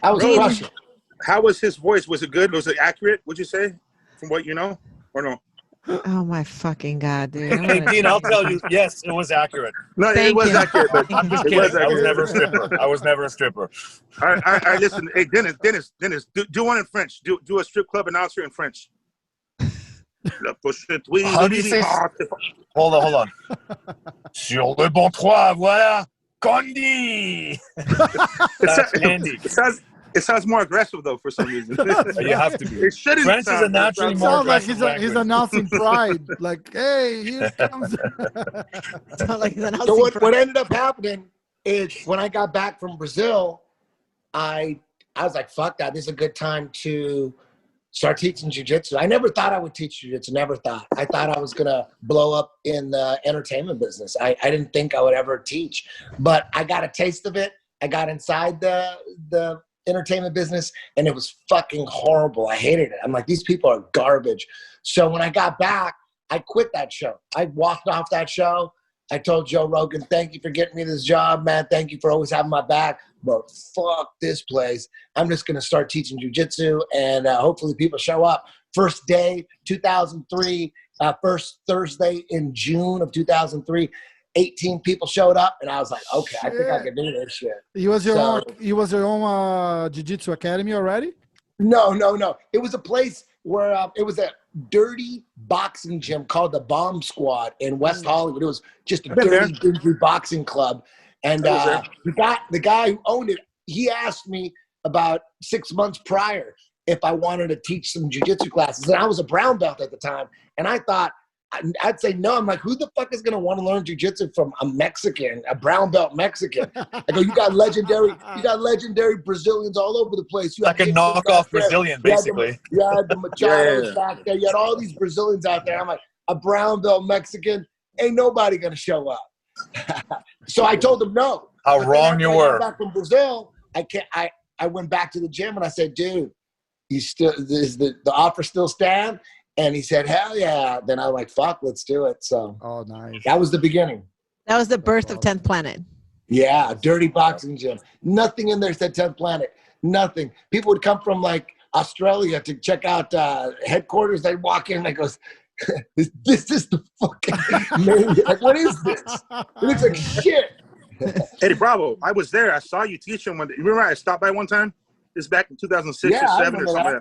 I was crushing. How was his voice? Was it good? Was it accurate? Would you say, from what you know, or no? Oh my fucking god, dude! Hey, Dean, I'll tell you. Yes, it was accurate. No, it was accurate. But I'm just kidding. I was never a stripper. All right. Listen, hey, Dennis, do one in French. Do a strip club announcer in French. How do you say? Hold on. Sur le bon trois, voilà, Candy. That's Candy. It sounds more aggressive though for some reason. You have to be. It shouldn't. French is a naturally more aggressive like he's announcing pride. Like, hey, here comes. Like he's announcing so pride. What ended up happening is when I got back from Brazil, I was like, fuck that. This is a good time to start teaching jiu-jitsu. I never thought I would teach jiu-jitsu. Never thought. I thought I was going to blow up in the entertainment business. I didn't think I would ever teach. But I got a taste of it. I got inside the entertainment business, and it was fucking horrible. I hated it. I'm like, these people are garbage. So when I got back, I quit that show. I walked off that show. I told Joe Rogan, thank you for getting me this job, man. Thank you for always having my back. But fuck this place. I'm just going to start teaching jiu-jitsu, and hopefully people show up. First day, 2003, first Thursday in June of 2003, 18 people showed up, and I was like, okay, I think I can do this shit. You was your own jiu-jitsu academy already? No. It was a place where it was a dirty boxing gym called the Bomb Squad in West Hollywood. It was just a dirty, dingy boxing club. And the guy who owned it, he asked me about 6 months prior if I wanted to teach some jiu-jitsu classes. And I was a brown belt at the time. And I thought, I'd say no. I'm like, who the fuck is gonna want to learn jujitsu from a Mexican, a brown belt Mexican? I go, you got legendary Brazilians all over the place. You Like a knockoff Brazilian, basically. You had the Machados back there. You had all these Brazilians out there. I'm like, a brown belt Mexican, ain't nobody gonna show up. So I told them no. How wrong you were. Back from Brazil, I went back to the gym and I said, dude, is the offer still stand? And he said, hell yeah. Then I was like, fuck, let's do it. So nice. That was the beginning. That was the birth of 10th Planet. Yeah, dirty boxing gym. Nothing in there said 10th Planet. Nothing. People would come from like Australia to check out headquarters. They'd walk in and they goes, this is the fucking name. Like, what is this? It looks like shit. Eddie Bravo, I was there. I saw you teaching one day. You remember I stopped by one time? This is back in 2006 or 7 or something.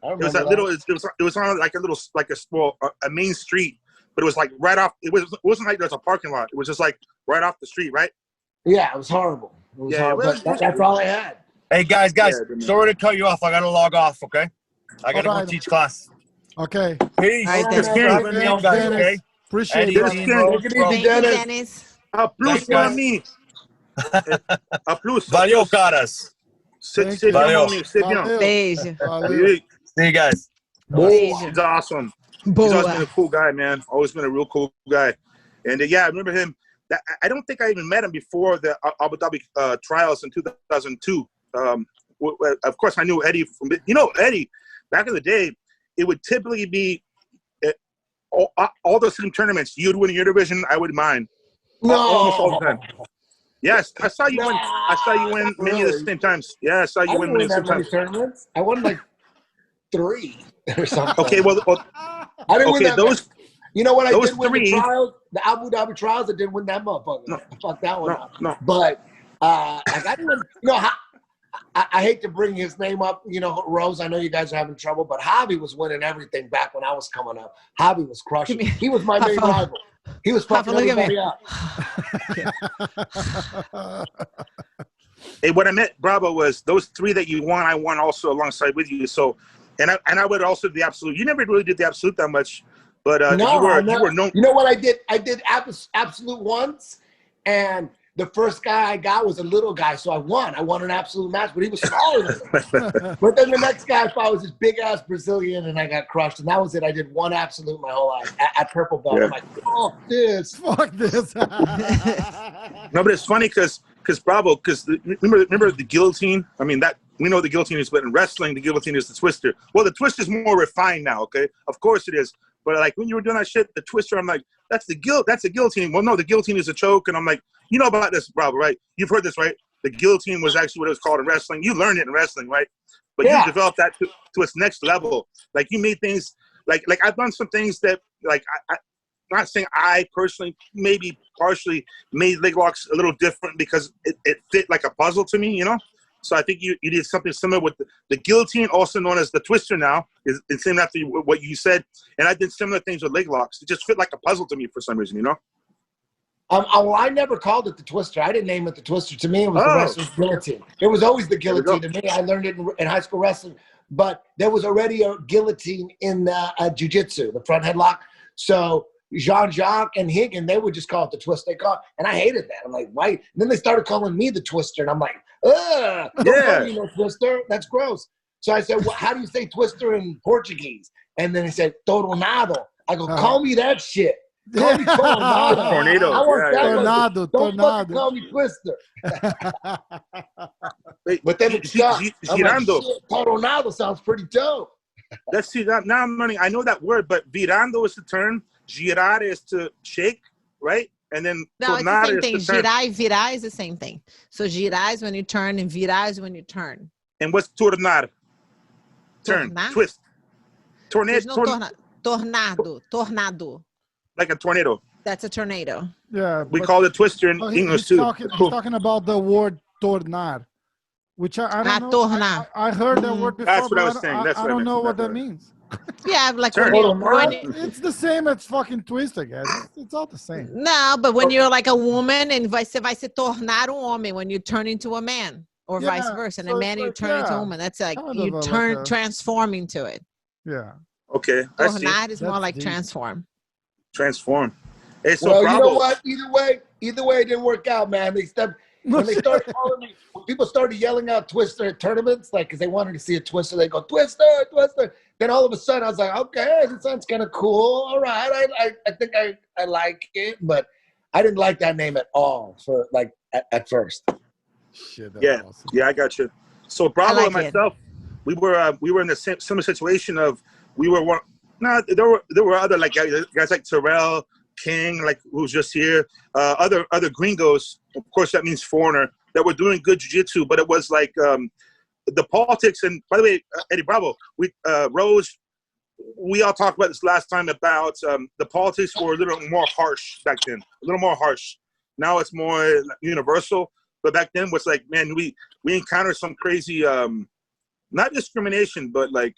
It was that little. It was on like a main street, but it was like right off. It wasn't like there's a parking lot. It was just like right off the street, right? Yeah, it was horrible. It was horrible. But that's all I had. Hey guys, sorry to cut you off. I gotta log off. Okay, I gotta go teach class. Okay. Peace. All right, Thanks for having me on, guys. Okay. Appreciate it. Thank you, Dennis. A plus para mim. A plus. Valeu, caras. Valeu. Beijo. See you guys. He's awesome. He's always been a cool guy, man. Always been a real cool guy. And I remember him. I don't think I even met him before the Abu Dhabi trials in 2002. Of course, I knew Eddie from. Eddie back in the day. It would typically be all the same tournaments. You'd win your division, I would mine. Almost all the time. Yes, I saw you win. I saw you win many of the same times. Yeah, I saw you win many times. Tournaments. I won like 3 or something. Okay, well I didn't win that those. You know what? I did win 3. The trials, the Abu Dhabi trials. I didn't win that motherfucker. No, fuck that one up. No. But like I didn't. I hate to bring his name up, Rose. I know you guys are having trouble, but Javi was winning everything back when I was coming up. Javi was crushing. He was my main rival. He was fucking everybody up. Hey, what I meant, Bravo, was those 3 that you won, I won also alongside with you. So, and I would also do the absolute. You never really did the absolute that much, but you were known. You know what I did? I did absolute once, and the first guy I got was a little guy, so I won. I won an absolute match, but he was smaller than me. But then the next guy I fought was this big-ass Brazilian, and I got crushed. And that was it. I did one absolute my whole life at purple belt. I'm like, fuck this. No, but it's funny because Bravo, because remember the guillotine? I mean, that we know the guillotine is, but in wrestling, the guillotine is the twister. Well, the twister is more refined now, okay? Of course it is. But like when you were doing that shit, the twister, I'm like, that's the guillotine. Well, no, the guillotine is a choke. And I'm like, you know about this, Bravo, right? You've heard this, right? The guillotine was actually what it was called in wrestling. You learned it in wrestling, right? But you developed that to its next level. Like you made things like I've done some things that like I'm not saying I personally maybe partially made leg locks a little different because it fit like a puzzle to me, So I think you did something similar with the guillotine, also known as the twister now, is same after what you said. And I did similar things with leg locks. It just fit like a puzzle to me for some reason, I never called it the twister. I didn't name it the twister. To me, it was the wrestler's guillotine. It was always the guillotine to me. I learned it in high school wrestling. But there was already a guillotine in jiu-jitsu, the front headlock. So Jean-Jacques and Higgin, they would just call it the twist. And I hated that. I'm like, why? And then they started calling me the twister. And I'm like, don't call me no twister. That's gross. So I said, well, how do you say twister in Portuguese? And then he said, tornado. I go, call me that shit. Call me tornado. Tornado. Don't fucking call me twister. But then it's girando. Like, tornado sounds pretty dope. Let's see that now. I'm learning. I know that word, but virando is the term. Girar is to shake, right? And then no, it's the same thing. Girar, virar is the same thing. So girar is when you turn, and virar is when you turn. And what's tornar? Turn, twist. Tornado. Tornado. Like a tornado. That's a tornado. Yeah. We call it twister in English too. He's talking about the word tornar, which I don't know. I heard that word before. That's what I was saying. I don't know what that means. Yeah, like it's the same as fucking twist, I guess. It's all the same. No, but when you're like a woman and você vai se tornar homem when you turn into a man, or vice versa, and a man you turn into a woman. That's like you transform into it. Yeah. Okay. Tornar is more like transform. Transform. Hey, so well, Bravo. you know what? Either way, it didn't work out, man. When they started calling me, when people started yelling out Twister at tournaments, like, because they wanted to see a Twister, they go, Twister, Twister. Then all of a sudden, I was like, okay, this sounds kind of cool. All right, I think I like it, but I didn't like that name at all for like at first. Shit, Yeah, awesome. yeah, I got you. So Bravo like and myself, we were in the similar situation of we were one. No, there were other like guys like Terrell King, like who was just here. Other gringos, of course, that means foreigner, that were doing good jiu-jitsu, but it was like the politics. And by the way, Eddie Bravo, Rose, we all talked about this last time about the politics were a little more harsh back then, a little more harsh. Now it's more universal, but back then was like, man, we encountered some crazy, not discrimination, but like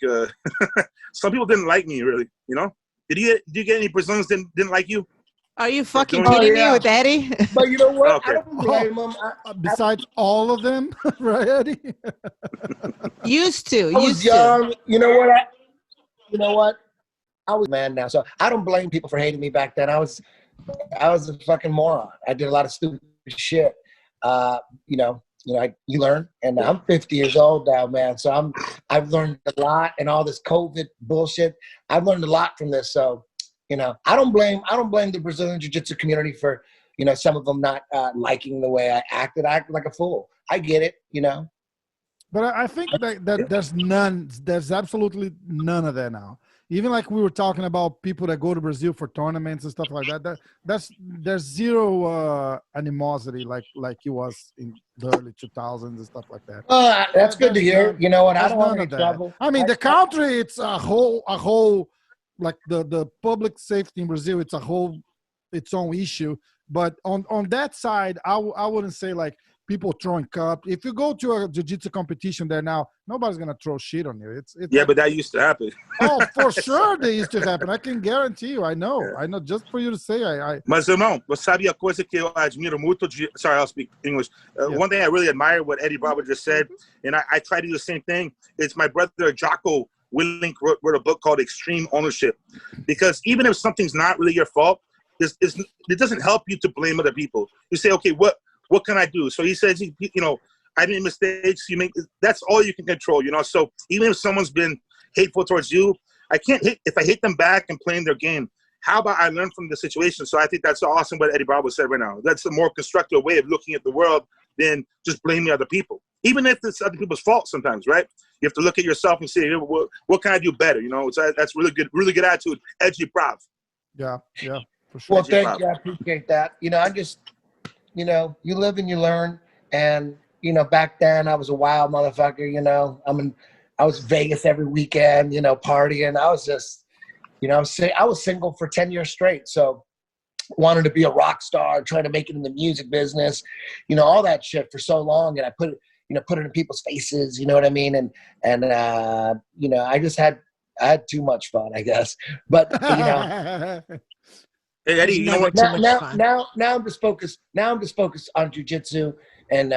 some people didn't like me really, you know? Did you get any Brazilians didn't like you? Are you fucking Oh, kidding me yeah. with Eddie? But you know what? Okay. I don't blame them. Besides all of them, right, Eddie? Used to. I was young. You know what? I was a man now, so I don't blame people for hating me back then. I was a fucking moron. I did a lot of stupid shit. You learn, and I'm 50 years old now, man. So I've learned a lot, and all this COVID bullshit. I've learned a lot from this. So, I don't blame the Brazilian Jiu-Jitsu community for, some of them not liking the way I acted. I acted like a fool. I get it, But I think that there's absolutely none of that now. Even like we were talking about people that go to Brazil for tournaments and stuff like that. There's zero animosity like it was in the early 2000s and stuff like that. That's good to hear. You know what? I don't want any trouble. I mean, the country, it's a whole, like the public safety in Brazil, it's its own issue. But on that side, I wouldn't say like people throwing cups. If you go to a jiu-jitsu competition there now, nobody's gonna throw shit on you. It's yeah, but that used to happen. Oh, for sure, they used to happen. I can guarantee you. I know. Just for you to say, Mas irmão, você sabe a coisa que eu admiro muito? Sorry, I'll speak English. One thing I really admire what Eddie Bravo just said, and I try to do the same thing. It's my brother Jocko Willink wrote a book called Extreme Ownership, because even if something's not really your fault, it doesn't help you to blame other people. You say, okay, what can I do? So he says, I made mistakes. That's all you can control, So even if someone's been hateful towards you, if I hate them back and playing their game, how about I learn from the situation? So I think that's awesome what Eddie Bravo said right now. That's a more constructive way of looking at the world than just blaming other people. Even if it's other people's fault sometimes, right? You have to look at yourself and say, what can I do better? That's really good attitude. Edgy Brav. Yeah, for sure. Well, thank you. I appreciate that. I just, you live and you learn. And, back then I was a wild motherfucker, I was Vegas every weekend, partying. I was just, I was single for 10 years straight. So wanted to be a rock star, trying to make it in the music business, all that shit for so long. And I put it in people's faces, you know what I mean? And I had too much fun, I guess. But, Hey, Eddie, now I'm just focused on jiu-jitsu. And,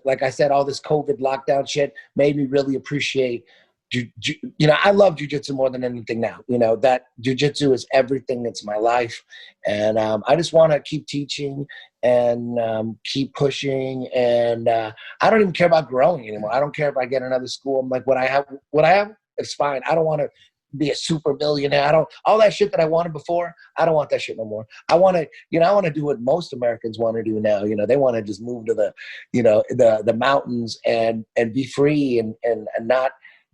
like I said, all this COVID lockdown shit made me really appreciate, I love jiu-jitsu more than anything now. That jiu-jitsu is everything. It's my life. And I just want to keep teaching and keep pushing. And I don't even care about growing anymore. I don't care if I get another school. I'm like, what I have, it's fine. I don't want to be a super millionaire. All that shit that I wanted before, I don't want that shit no more. I want to do what most Americans want to do now. They want to just move to the mountains and be free and not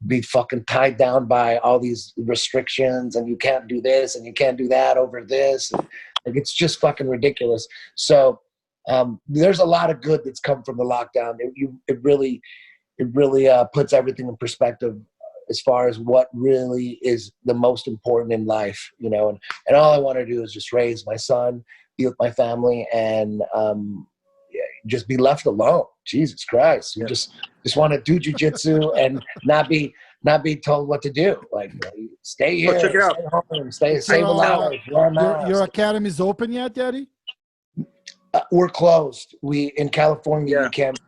be fucking tied down by all these restrictions, and you can't do this and you can't do that over this. And, like, it's just fucking ridiculous. So there's a lot of good that's come from the lockdown. It really puts everything in perspective as far as what really is the most important in life, and all I want to do is just raise my son, be with my family, and just be left alone. Jesus Christ. You just want to do jiu-jitsu and not be told what to do. Like, stay here, check it out. stay home, save a life. Your academy's open yet, Daddy? We're closed. In California, you can't.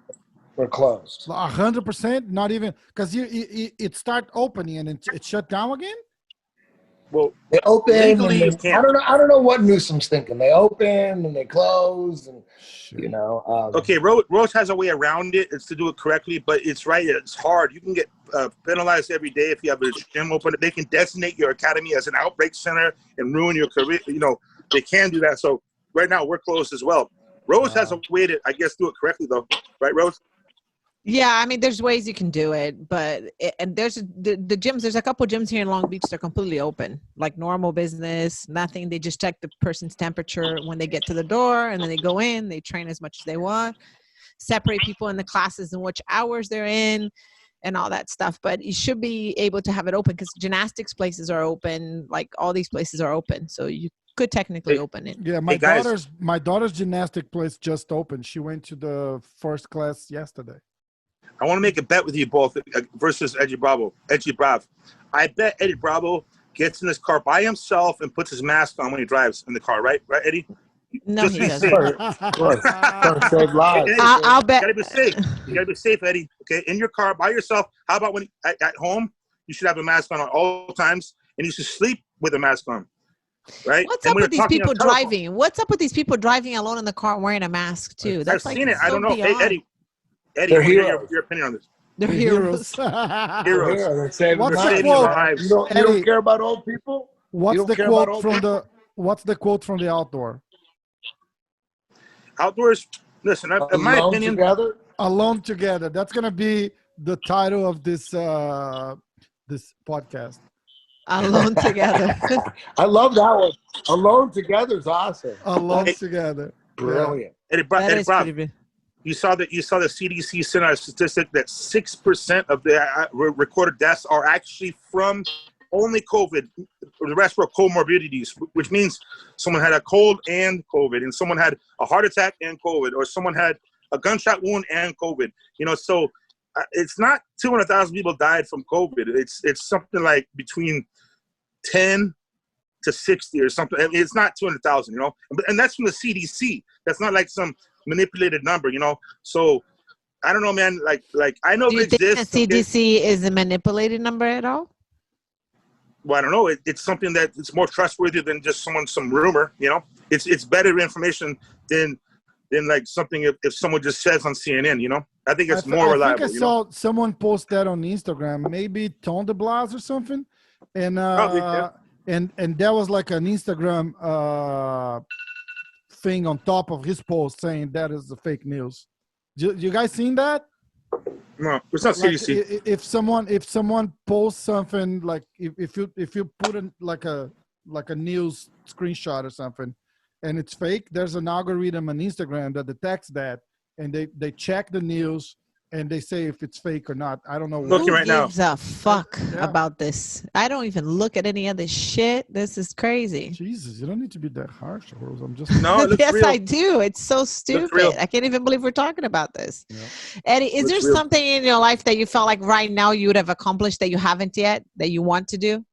We're closed. 100%, not even, because it start opening and it shut down again. Well, They open. legally, And you can't. I don't know what Newsom's thinking. They open and they close, and you know. Okay, Rose has a way around it. It's to do it correctly, but it's right. It's hard. You can get penalized every day if you have a gym open. They can designate your academy as an outbreak center and ruin your career. You know, they can do that. So right now we're closed as well. Rose has a way to, I guess, do it correctly though, right, Rose? Yeah, I mean, there's ways you can do it, but and there's the gyms. There's a couple gyms here in Long Beach. They're completely open, like normal business, nothing. They just check the person's temperature when they get to the door, and then they go in. They train as much as they want, separate people in the classes and which hours they're in, and all that stuff. But you should be able to have it open because gymnastics places are open. Like all these places are open, so you could technically open it. Yeah, my daughter's gymnastic place just opened. She went to the first class yesterday. I want to make a bet with you both versus Eddie Bravo. I bet Eddie Bravo gets in his car by himself and puts his mask on when he drives in the car, right? Right, Eddie? No, just he be doesn't. safe. Save lives. I'll bet. You gotta be safe. You gotta be safe, Eddie. Okay, in your car by yourself. How about when at home? You should have a mask on at all times, and you should sleep with a mask on. Right? What's up with these people driving? What's up with these people driving alone in the car wearing a mask too? That's I've seen it. I don't know. Beyond. Hey, Eddie, They're your opinion on this? They're heroes. Heroes. What's the saving quote? lives. You don't care about old people? What's the quote from the outdoor? Outdoors. Listen, in my opinion, together? Alone together. That's gonna be the title of this this podcast. Alone together. I love that one. Alone together is awesome. Alone together. Brilliant. Eddie Bravo. You saw the CDC sent out a statistic that 6% of the recorded deaths are actually from only COVID. The rest were comorbidities, which means someone had a cold and COVID, and someone had a heart attack and COVID, or someone had a gunshot wound and COVID. You know, so it's not 200,000 people died from COVID. It's something like between 10 to 60 or something. I mean, it's not 200,000, you know, and that's from the CDC. That's not like some manipulated number, you know. So I don't know, man. Like I know Do you it think exists. the CDC is a manipulated number at all? Well, I don't know. It's something that it's more trustworthy than just some rumor, you know. It's better information than like something if someone just says on CNN, you know. I think it's more reliable. I think I saw someone post that on Instagram, maybe Ton de Blas or something, and and there was like an Instagram thing on top of his post saying that is the fake news. You guys seen that? No, it's not CDC. If someone posts something like if you put in like a news screenshot or something and it's fake, there's an algorithm on Instagram that detects that, and they check the news and they say if it's fake or not. I don't know. Looking right now. Who gives a fuck about this? I don't even look at any of this shit. This is crazy. Jesus, you don't need to be that harsh, Rose. I'm just Yes, real. I do. It's so stupid. I can't even believe we're talking about this. Yeah. Eddie, is there something in your life that you felt like right now you would have accomplished that you haven't yet, that you want to do?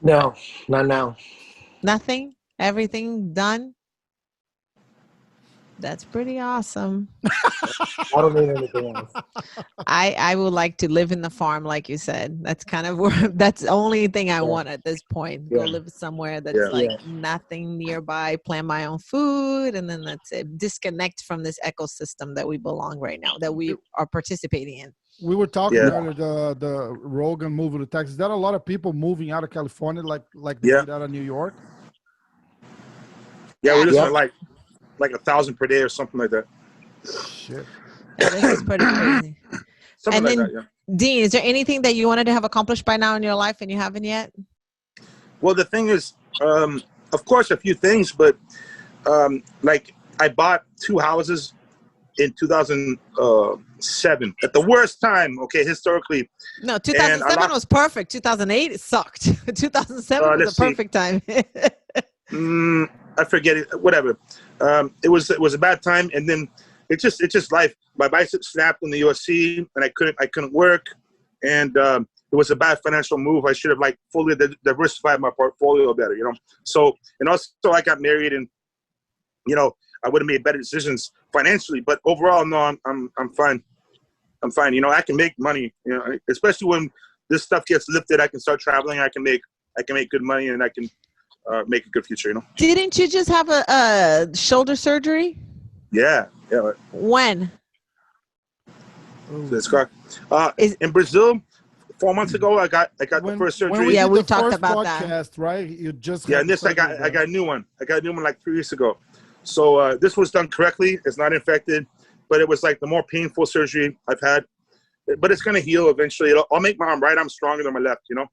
No, not now. Nothing? Everything done? That's pretty awesome. I don't need anything else. I would like to live in the farm, like you said. That's kind of where, that's the only thing I want at this point. Go live somewhere that's nothing nearby, plant my own food, and then that's it. Disconnect from this ecosystem that we belong right now, that we are participating in. We were talking earlier, the Rogan moving to Texas. There are a lot of people moving out of California, like they did out of New York. Yeah, we're just like 1,000 per day or something like that. Shit. Yeah, this is pretty crazy. Something like that, yeah. Dean, is there anything that you wanted to have accomplished by now in your life and you haven't yet? Well, the thing is, of course, a few things, but like I bought 2 houses in 2007 at the worst time, historically. No, 2007 was perfect. 2008, it sucked. 2007 was a perfect time. I forget it. Whatever. It was a bad time, and then it's just life. My bicep snapped in the UFC, and I couldn't work, and it was a bad financial move. I should have fully diversified my portfolio better, you know. So, and also I got married, and I would have made better decisions financially. But overall, no, I'm fine. I'm fine. You know, I can make money. You know, especially when this stuff gets lifted, I can start traveling. I can make good money, and I can make a good future. You know. Didn't you just have a shoulder surgery? Yeah. When? This car. In Brazil, 4 months ago, I got the first surgery. We talked about that. Right? You just and this I got a new one. I got a new one like 3 weeks ago. So this was done correctly. It's not infected, but it was like the more painful surgery I've had. But it's gonna heal eventually. I'll make my right arm stronger than my left, you know.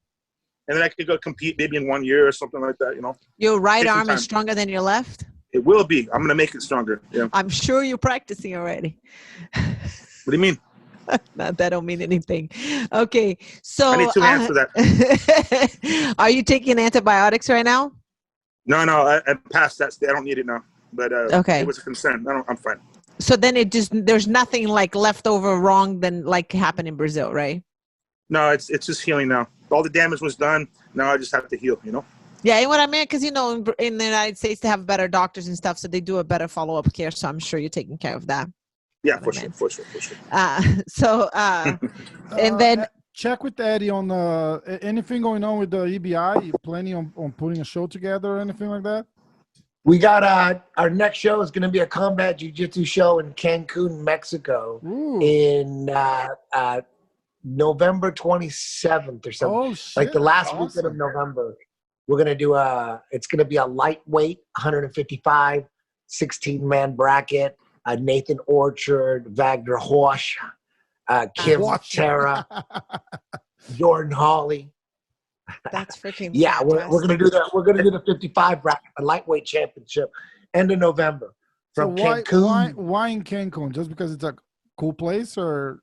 And then I could go compete maybe in 1 year or something like that, you know. Your right arm is stronger than your left? It will be. I'm gonna make it stronger. Yeah. I'm sure you're practicing already. What do you mean? That don't mean anything. Okay, so I need 2 hands for that. Are you taking antibiotics right now? No, I passed that stage. I don't need it now. But okay, it was a concern. I'm fine. So then there's nothing like left over wrong than like happened in Brazil, right? No, it's just healing now. All the damage was done. Now I just have to heal, you know? Yeah, and what I meant, because, you know, in the United States, they have better doctors and stuff, so they do a better follow-up care, so I'm sure you're taking care of that. Yeah, for sure. And then... check with Eddie on anything going on with the EBI. You planning on putting a show together or anything like that? We got our next show is going to be a combat jiu-jitsu show in Cancun, Mexico. Ooh. In November 27th or something. Oh, shit. Like the last weekend of November. We're going to do it's going to be a lightweight 155, 16-man bracket. Nathan Orchard, Wagner Horsch, Kim Terra, Jordan Hawley. That's freaking we're gonna do that. We're gonna do the 55 bracket, a lightweight championship, end of November. From Cancun. Why in Cancun? Just because it's a cool place, or?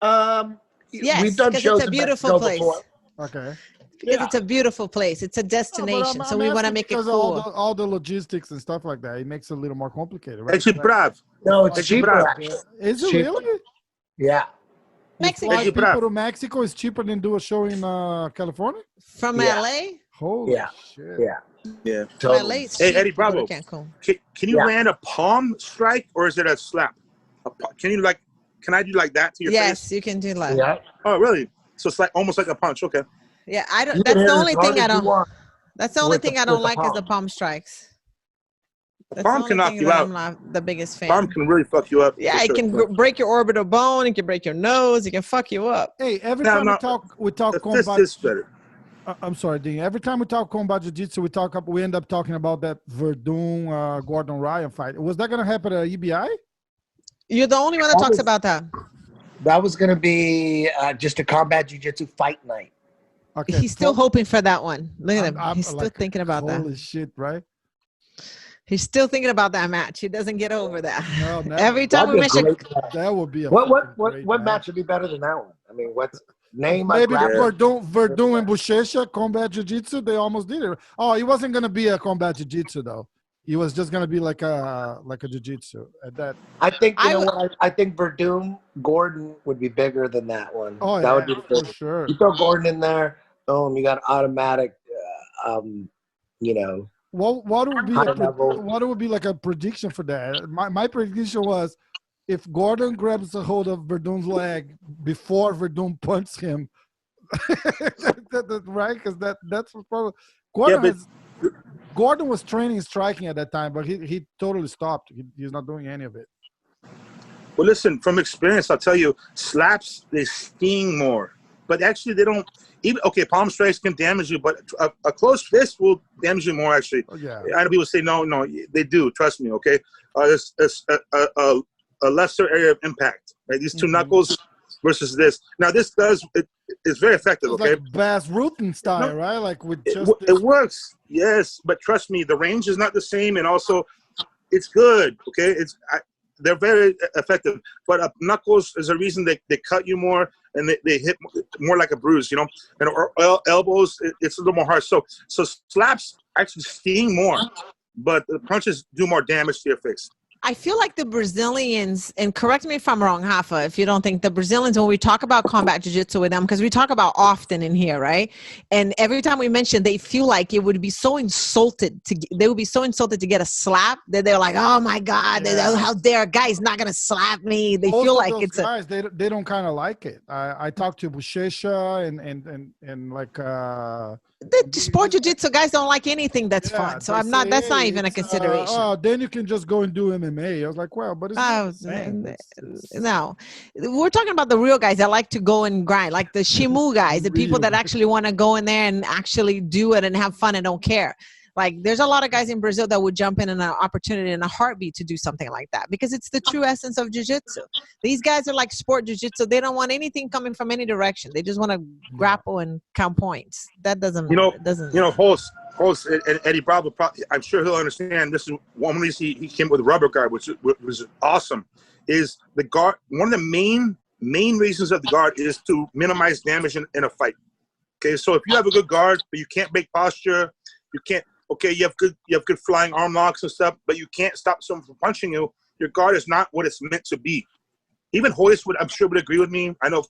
Yes, we've done shows it's a beautiful place. Before. Okay. Because it's a beautiful place. It's a destination, so we want to make it cool. All the logistics and stuff like that, it makes it a little more complicated, right? It's brave. No, it's cheaper. Is it really? Yeah. Mexico. Fly people to Mexico is cheaper than do a show in California? From LA? Holy shit. Yeah. Totally. Hey, Eddie Bravo. Can you land a palm strike, or is it a slap? Can I do like that to your face? Yes, you can do that. Yeah. Oh, really? So it's like almost like a punch. Okay. Yeah, that's the only thing I don't. That's the only thing I don't like is the palm strikes. Palm can knock you out. I'm not the biggest fan. Palm can really fuck you up. Yeah, it can break your orbital bone. It can break your nose. It can fuck you up. Hey, every time we talk combat. This is better. I'm sorry, Dean. Every time we talk combat jiu-jitsu, we end up talking about that Verdun Gordon Ryan fight. Was that gonna happen at EBI? You're the only one that talks about that. That was gonna be just a combat jiu-jitsu fight night. Okay. He's still hoping for that one. Look at him. He's still thinking about that. Holy shit, right? He's still thinking about that match. He doesn't get over that. No, every time we mention that would be a what match would be better than that one? I mean, what's name? Maybe Verdun and Buchecha combat jiu-jitsu. They almost did it. Oh, it wasn't gonna be a combat jiu-jitsu though. It was just gonna be like a jiu-jitsu at that. I think I think Verdun Gordon would be bigger than that one. Oh, that would be for sure. You throw Gordon in there, you got automatic. You know. What would be like a prediction for that? My prediction was if Gordon grabs a hold of Verdun's leg before Verdun punches him, right? Because that's probably Gordon was training striking at that time, but he totally stopped. He's not doing any of it. Well, listen, from experience, I'll tell you, slaps, they sting more. But actually, they don't. Okay, palm strikes can damage you, but a close fist will damage you more, actually. Oh, yeah. I know people say, no, they do. Trust me, okay? It's a lesser area of impact, right? These two knuckles versus this. Now, it's very effective, it's okay? Like Bas Rutten style, right? Like with just it works, yes. But trust me, the range is not the same, and also, it's good, okay? They're very effective, but knuckles is a reason they cut you more and they hit more like a bruise, you know. And elbows, it's a little more harsh. So slaps actually sting more, but the punches do more damage to your face. I feel like the Brazilians, and correct me if I'm wrong, Rafa, if you don't think the Brazilians, when we talk about combat jiu-jitsu with them, because we talk about often in here, right? And every time we mention, they feel like it would be so insulted they would be so insulted to get a slap that they're like, oh my God, how dare a guy's not going to slap me. They feel like it's guys, they don't kind of like it. I talked to Buchecha and like, the sport jiu-jitsu guys don't like anything that's fun. So that's not even a consideration. Then you can just go and do MMA. I was like, well, but it's no, we're talking about the real guys that like to go and grind, like the Shimu guys, the people that actually want to go in there and actually do it and have fun and don't care. Like, there's a lot of guys in Brazil that would jump in an opportunity in a heartbeat to do something like that because it's the true essence of jiu-jitsu. These guys are like sport jiu-jitsu. They don't want anything coming from any direction. They just want to grapple and count points. That doesn't, Host and Eddie Bravo, I'm sure he'll understand. This is one reason he came with a rubber guard, which was awesome. Is the guard one of the main reasons of the guard is to minimize damage in a fight. Okay, so if you have a good guard, but you can't make posture, you can't. Okay, you have good flying arm locks and stuff, but you can't stop someone from punching you. Your guard is not what it's meant to be. Even Hoist I'm sure would agree with me. I know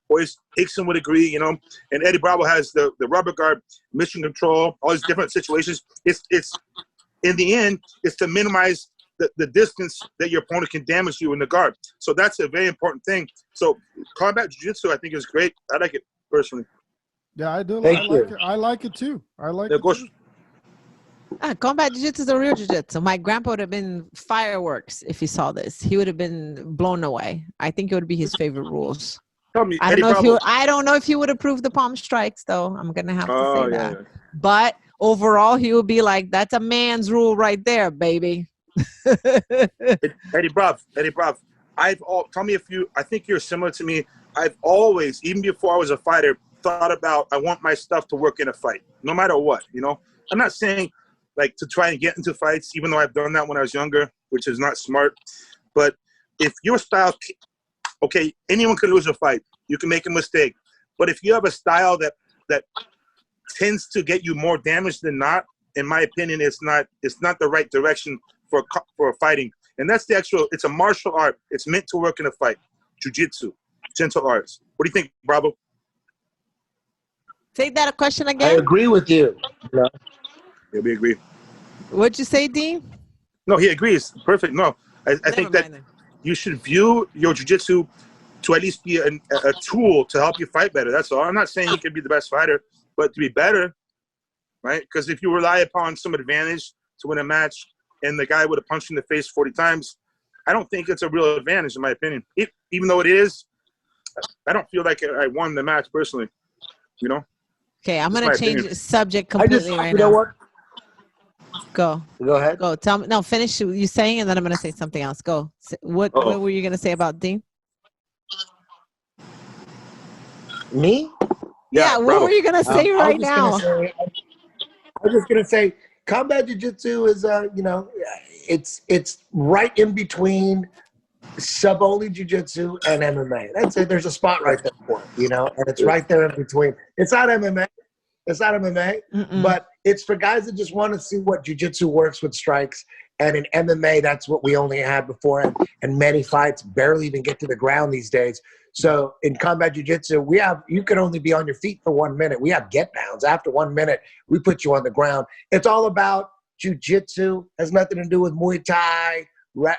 Hoist Hickson would agree, and Eddie Bravo has the rubber guard, mission control, all these different situations. It's in the end, it's to minimize the distance that your opponent can damage you in the guard. So that's a very important thing. So combat jiu-jitsu, I think, is great. I like it personally. Yeah, I do. I like it too. I like it too. Combat jiu-jitsu is a real jiu-jitsu. My grandpa would have been fireworks if he saw this. He would have been blown away. I think it would be his favorite rules. Tell me, I don't know if he would approve the palm strikes, though. I'm gonna have to say that. Yeah. But overall, he would be like, "That's a man's rule right there, baby." Eddie Bravo. Tell me I think you're similar to me. I've always, even before I was a fighter, thought about I want my stuff to work in a fight, no matter what. I'm not saying like to try and get into fights, even though I've done that when I was younger, which is not smart. But if your style, okay, anyone can lose a fight. You can make a mistake. But if you have a style that tends to get you more damage than not, in my opinion, it's not the right direction for fighting. And that's it's a martial art. It's meant to work in a fight. Jiu-jitsu, gentle arts. What do you think, Bravo? Say that a question again. I agree with you. Yeah, we agree. What'd you say, Dean? No, he agrees. Perfect. No, I think that you should view your jiu-jitsu to at least be a tool to help you fight better. That's all. I'm not saying you can be the best fighter, but to be better, right? Because if you rely upon some advantage to win a match and the guy would have punched you in the face 40 times, I don't think it's a real advantage in my opinion. Even though it is, I don't feel like I won the match personally, Okay, I'm going to change the subject completely right now. You know what? Go ahead. Go. Tell me. No, finish what you're saying, and then I'm going to say something else. Go. What were you going to say about Dean? Me? Yeah, what were you going to say right now? I was just going to say, combat jiu-jitsu is, it's right in between sub-only jiu-jitsu and MMA. That's it. There's a spot right there for it, and it's right there in between. It's not MMA. But it's for guys that just want to see what jiu-jitsu works with strikes. And in MMA, that's what we only had before. And many fights barely even get to the ground these days. So in combat jiu-jitsu, you can only be on your feet for 1 minute. We have get downs. After 1 minute, we put you on the ground. It's all about jiu-jitsu. Has nothing to do with Muay Thai.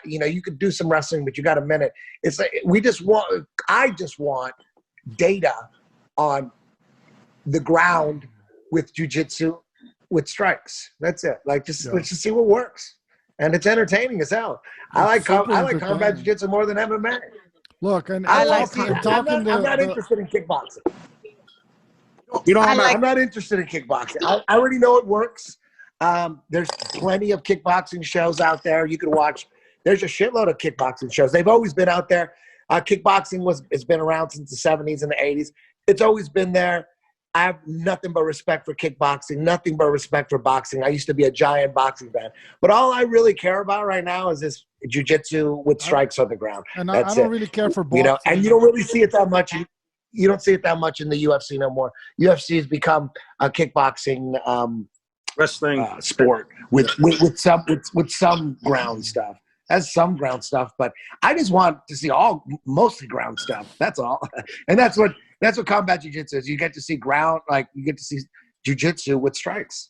You could do some wrestling, but you got a minute. It's like I just want data on the ground with jiu-jitsu, with strikes. That's it. Like, let's just see what works. And it's entertaining as hell. I like combat jiu-jitsu more than MMA. Look, and I'm not interested in kickboxing. I'm not interested in kickboxing. I already know it works. There's plenty of kickboxing shows out there you can watch. There's a shitload of kickboxing shows. They've always been out there. Kickboxing has been around since the 70s and the 80s. It's always been there. I have nothing but respect for kickboxing, nothing but respect for boxing. I used to be a giant boxing fan. But all I really care about right now is this jiu-jitsu with strikes on the ground. And I don't really care for boxing. And you don't really see it that much. You don't see it that much in the UFC no more. UFC has become a kickboxing wrestling sport with some ground stuff. has some ground stuff, but I just want to see mostly ground stuff. That's all. And that's what combat jiu-jitsu is. You get to see ground, like you get to see jiu-jitsu with strikes.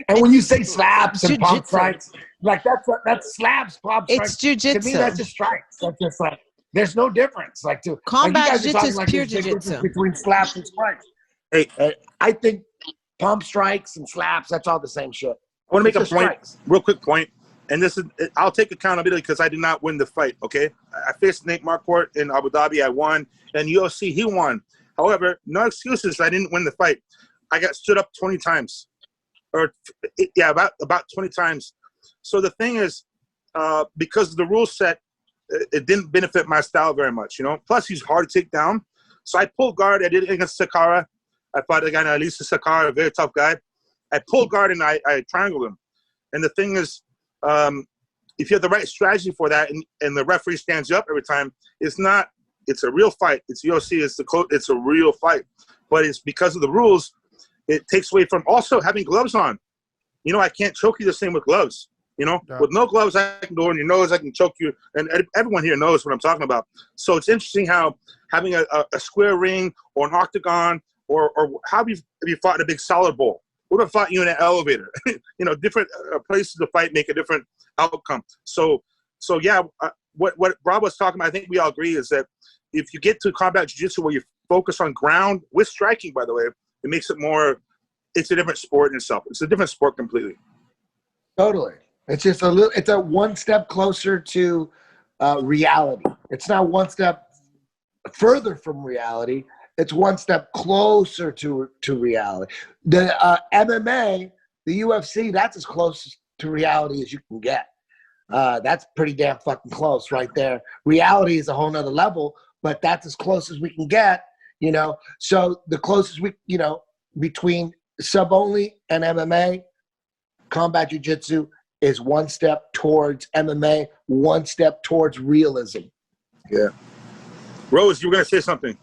And when you say slaps and pump strikes, like that's slaps, pump strikes. It's jiu-jitsu. To me, that's just strikes. That's just like, there's no difference. Like combat jiu-jitsu is like pure jiu-jitsu. Between slaps and strikes. Hey, I think pump strikes and slaps, that's all the same shit. I want to make a point, real quick point. And this is, I'll take accountability because I did not win the fight, okay? I faced Nate Marquardt in Abu Dhabi. I won. And UFC, he won. However, no excuses. I didn't win the fight. I got stood up 20 times. About 20 times. So the thing is, because of the rule set, it didn't benefit my style very much, you know? Plus, he's hard to take down. So I pulled guard. I did it against Sakara. I fought a guy named Alisa Sakara, a very tough guy. I pulled guard and I triangled him. And the thing is, if you have the right strategy for that and the referee stands you up every time, it's a real fight. It's UFC. It's a real fight. But it's because of the rules, it takes away from also having gloves on. You know, I can't choke you the same with gloves. You know, with no gloves, I can go in your nose, I can choke you. And everyone here knows what I'm talking about. So it's interesting how having a square ring or an octagon or how have you fought in a big solid bowl? What if I fought you in an elevator? You know, different places to fight make a different outcome. So yeah, what Rob was talking about, I think we all agree, is that if you get to combat jiu-jitsu where you focus on ground with striking, by the way, it makes it more, it's a different sport in itself. It's a different sport completely. Totally. It's just it's a one step closer to reality. It's not one step further from reality. It's one step closer to reality. The MMA, the UFC, that's as close to reality as you can get. That's pretty damn fucking close right there. Reality is a whole nother level, but that's as close as we can get, you know. So the closest between sub-only and MMA, combat jiu-jitsu is one step towards MMA, one step towards realism. Yeah. Rose, you were going to say something.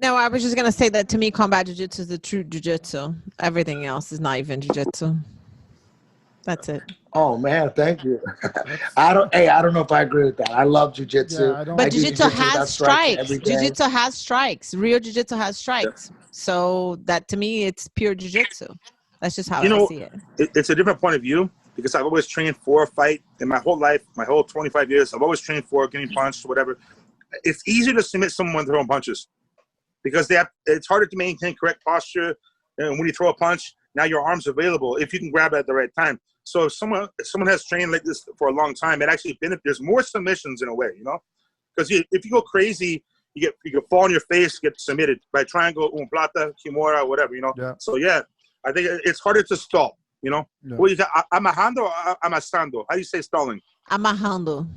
No, I was just going to say that to me, combat jiu-jitsu is the true jiu-jitsu. Everything else is not even jiu-jitsu. That's it. Oh man, thank you. I don't know if I agree with that. I love jiu-jitsu. Yeah, but jiu-jitsu has strikes. Jiu-jitsu has strikes. Real jiu-jitsu has strikes. Yeah. So that to me, it's pure jiu-jitsu. That's just how I see it. It's a different point of view because I've always trained for a fight in my whole life, my whole 25 years. I've always trained for getting punched or whatever. It's easier to submit someone throwing punches because it's harder to maintain correct posture. And when you throw a punch, now your arm's available if you can grab it at the right time. So if someone has trained like this for a long time, it actually benefits. There's more submissions in a way, you know, because if you go crazy, you can fall on your face, get submitted by triangle, plata, kimura, whatever, you know. Yeah. So yeah, I think it's harder to stall, you know. Yeah. What do you say, amahando or amasando? How do you say stalling? Amahando.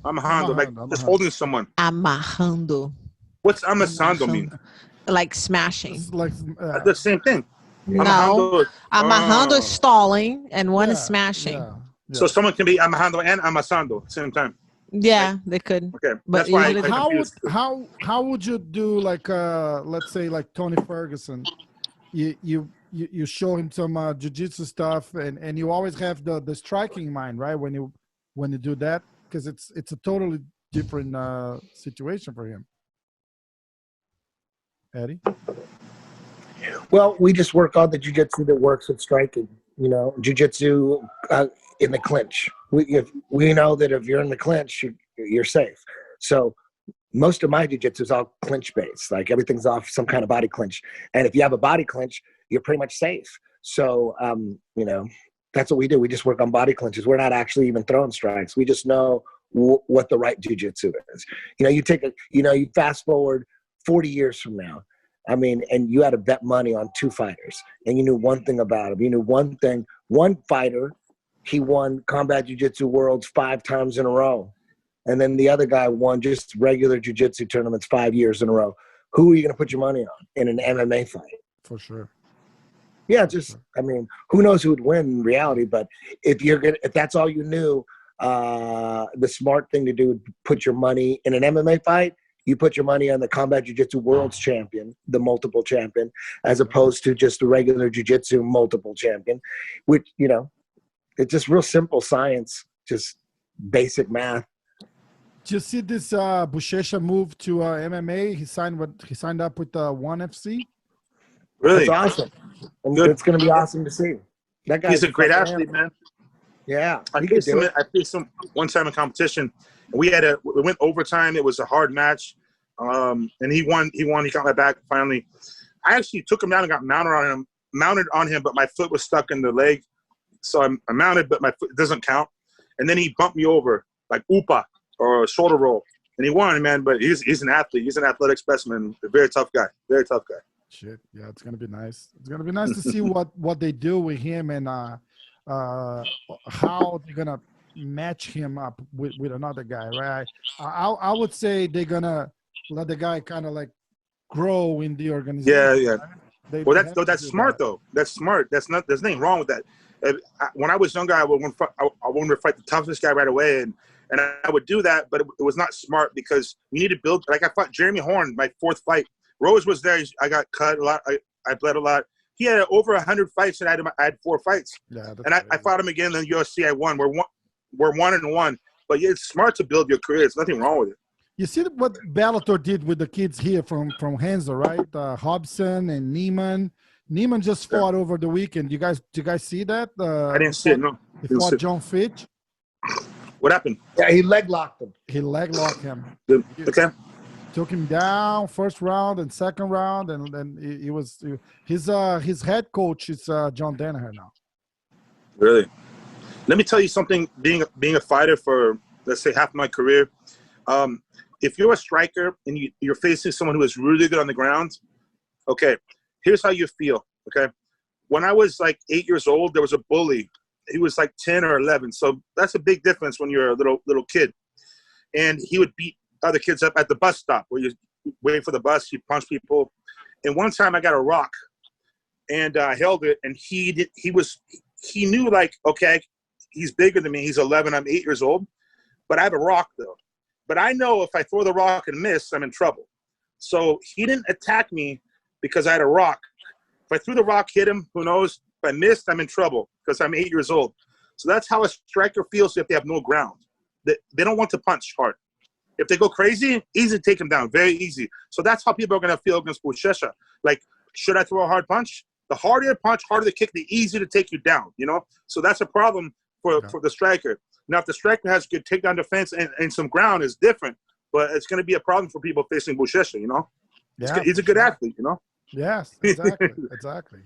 Amahando, like just holding someone. Amahando. What's amasando mean? Like smashing. It's like the same thing. No, amahando is stalling and one is smashing. Yeah. So someone can be amahando and amasando at the same time. Yeah, right? They could. Okay, but that's why how would you do like let's say like Tony Ferguson? You show him some jiu-jitsu stuff and you always have the striking mind, right? When you do that, because it's a totally different situation for him. Eddie? Well, we just work on the jiu-jitsu that works with striking, you know, jiu-jitsu in the clinch. We know that if you're in the clinch, you're safe. So most of my jiu-jitsu is all clinch-based. Like everything's off some kind of body clinch. And if you have a body clinch, you're pretty much safe. So, you know, that's what we do. We just work on body clinches. We're not actually even throwing strikes. We just know what the right jiu-jitsu is. You know, you fast forward 40 years from now. I mean, and you had to bet money on two fighters, and you knew one thing about them. You knew one thing. One fighter, he won Combat Jiu-Jitsu Worlds 5 times in a row. And then the other guy won just regular jiu-jitsu tournaments 5 years in a row. Who are you going to put your money on in an MMA fight? For sure. Yeah, I mean, who knows who would win in reality, but if that's all you knew, the smart thing to do would put your money in an MMA fight. You put your money on the Combat Jiu-Jitsu World's champion, the multiple champion, as opposed to just the regular Jiu-Jitsu multiple champion, which, you know, it's just real simple science. Just basic math. Did you see this Buchecha move to MMA? He signed up with ONE FC. Really? That's awesome. And Good. it's going to be awesome to see. That guy's He's a great fucking athlete, animal. man. Yeah, I faced him one time in competition. We went overtime. It was a hard match, and he won. He got my back finally. I actually took him down and got mounted on him, but my foot was stuck in the leg, so I mounted, but my foot doesn't count. And then he bumped me over like upa or a shoulder roll, and he won, man. But he's an athlete. He's an athletic specimen. A very tough guy. Very tough guy. Shit, yeah, it's gonna be nice. It's gonna be nice to see what they do with him and how they're gonna match him up with another guy, right? I would say they're gonna let the guy kind of like grow in the organization. Yeah. Right? Well, that's smart though. That's smart. There's nothing wrong with that. When I was younger, I wanted to fight the toughest guy right away, and I would do that, but it was not smart because you need to build. Like I fought Jeremy Horn, my 4th fight. Rose was there. I got cut a lot. I bled a lot. He had over 100 fights, and I had 4 fights. Yeah, and I fought him again in the UFC. I won. We're 1-1. But yeah, it's smart to build your career. There's nothing wrong with it. You see what Bellator did with the kids here from Hansa, right? Hobson and Neiman. Neiman just fought over the weekend. You guys see that? I didn't see it. No. He fought John Fitch. What happened? Yeah, he leg locked him. He leg locked him. Okay. Took him down first round and second round, and then his head coach is John Danaher now. Really? Let me tell you something. Being a fighter for, let's say, half my career, if you're a striker and you're facing someone who is really good on the ground, okay, here's how you feel. Okay, when I was like 8 years old, there was a bully. He was like 10 or 11, so that's a big difference when you're a little kid, and he would beat other kids up at the bus stop where you're waiting for the bus. You punch people. And one time I got a rock and I held it, and he knew, like, okay, he's bigger than me. He's 11. I'm 8 years old, but I have a rock though. But I know if I throw the rock and miss, I'm in trouble. So he didn't attack me because I had a rock. If I threw the rock, hit him, who knows? If I missed, I'm in trouble because I'm 8 years old. So that's how a striker feels if they have no ground. They don't want to punch hard. If they go crazy, easy to take them down, very easy. So that's how people are going to feel against Buchecha. Like, should I throw a hard punch? The harder the punch, harder the kick, the easier to take you down, you know? So that's a problem for the striker. Now, if the striker has good takedown defense and some ground, is different. But it's going to be a problem for people facing Buchecha, you know? Yeah, he's a good athlete, you know? Yes, exactly. Exactly.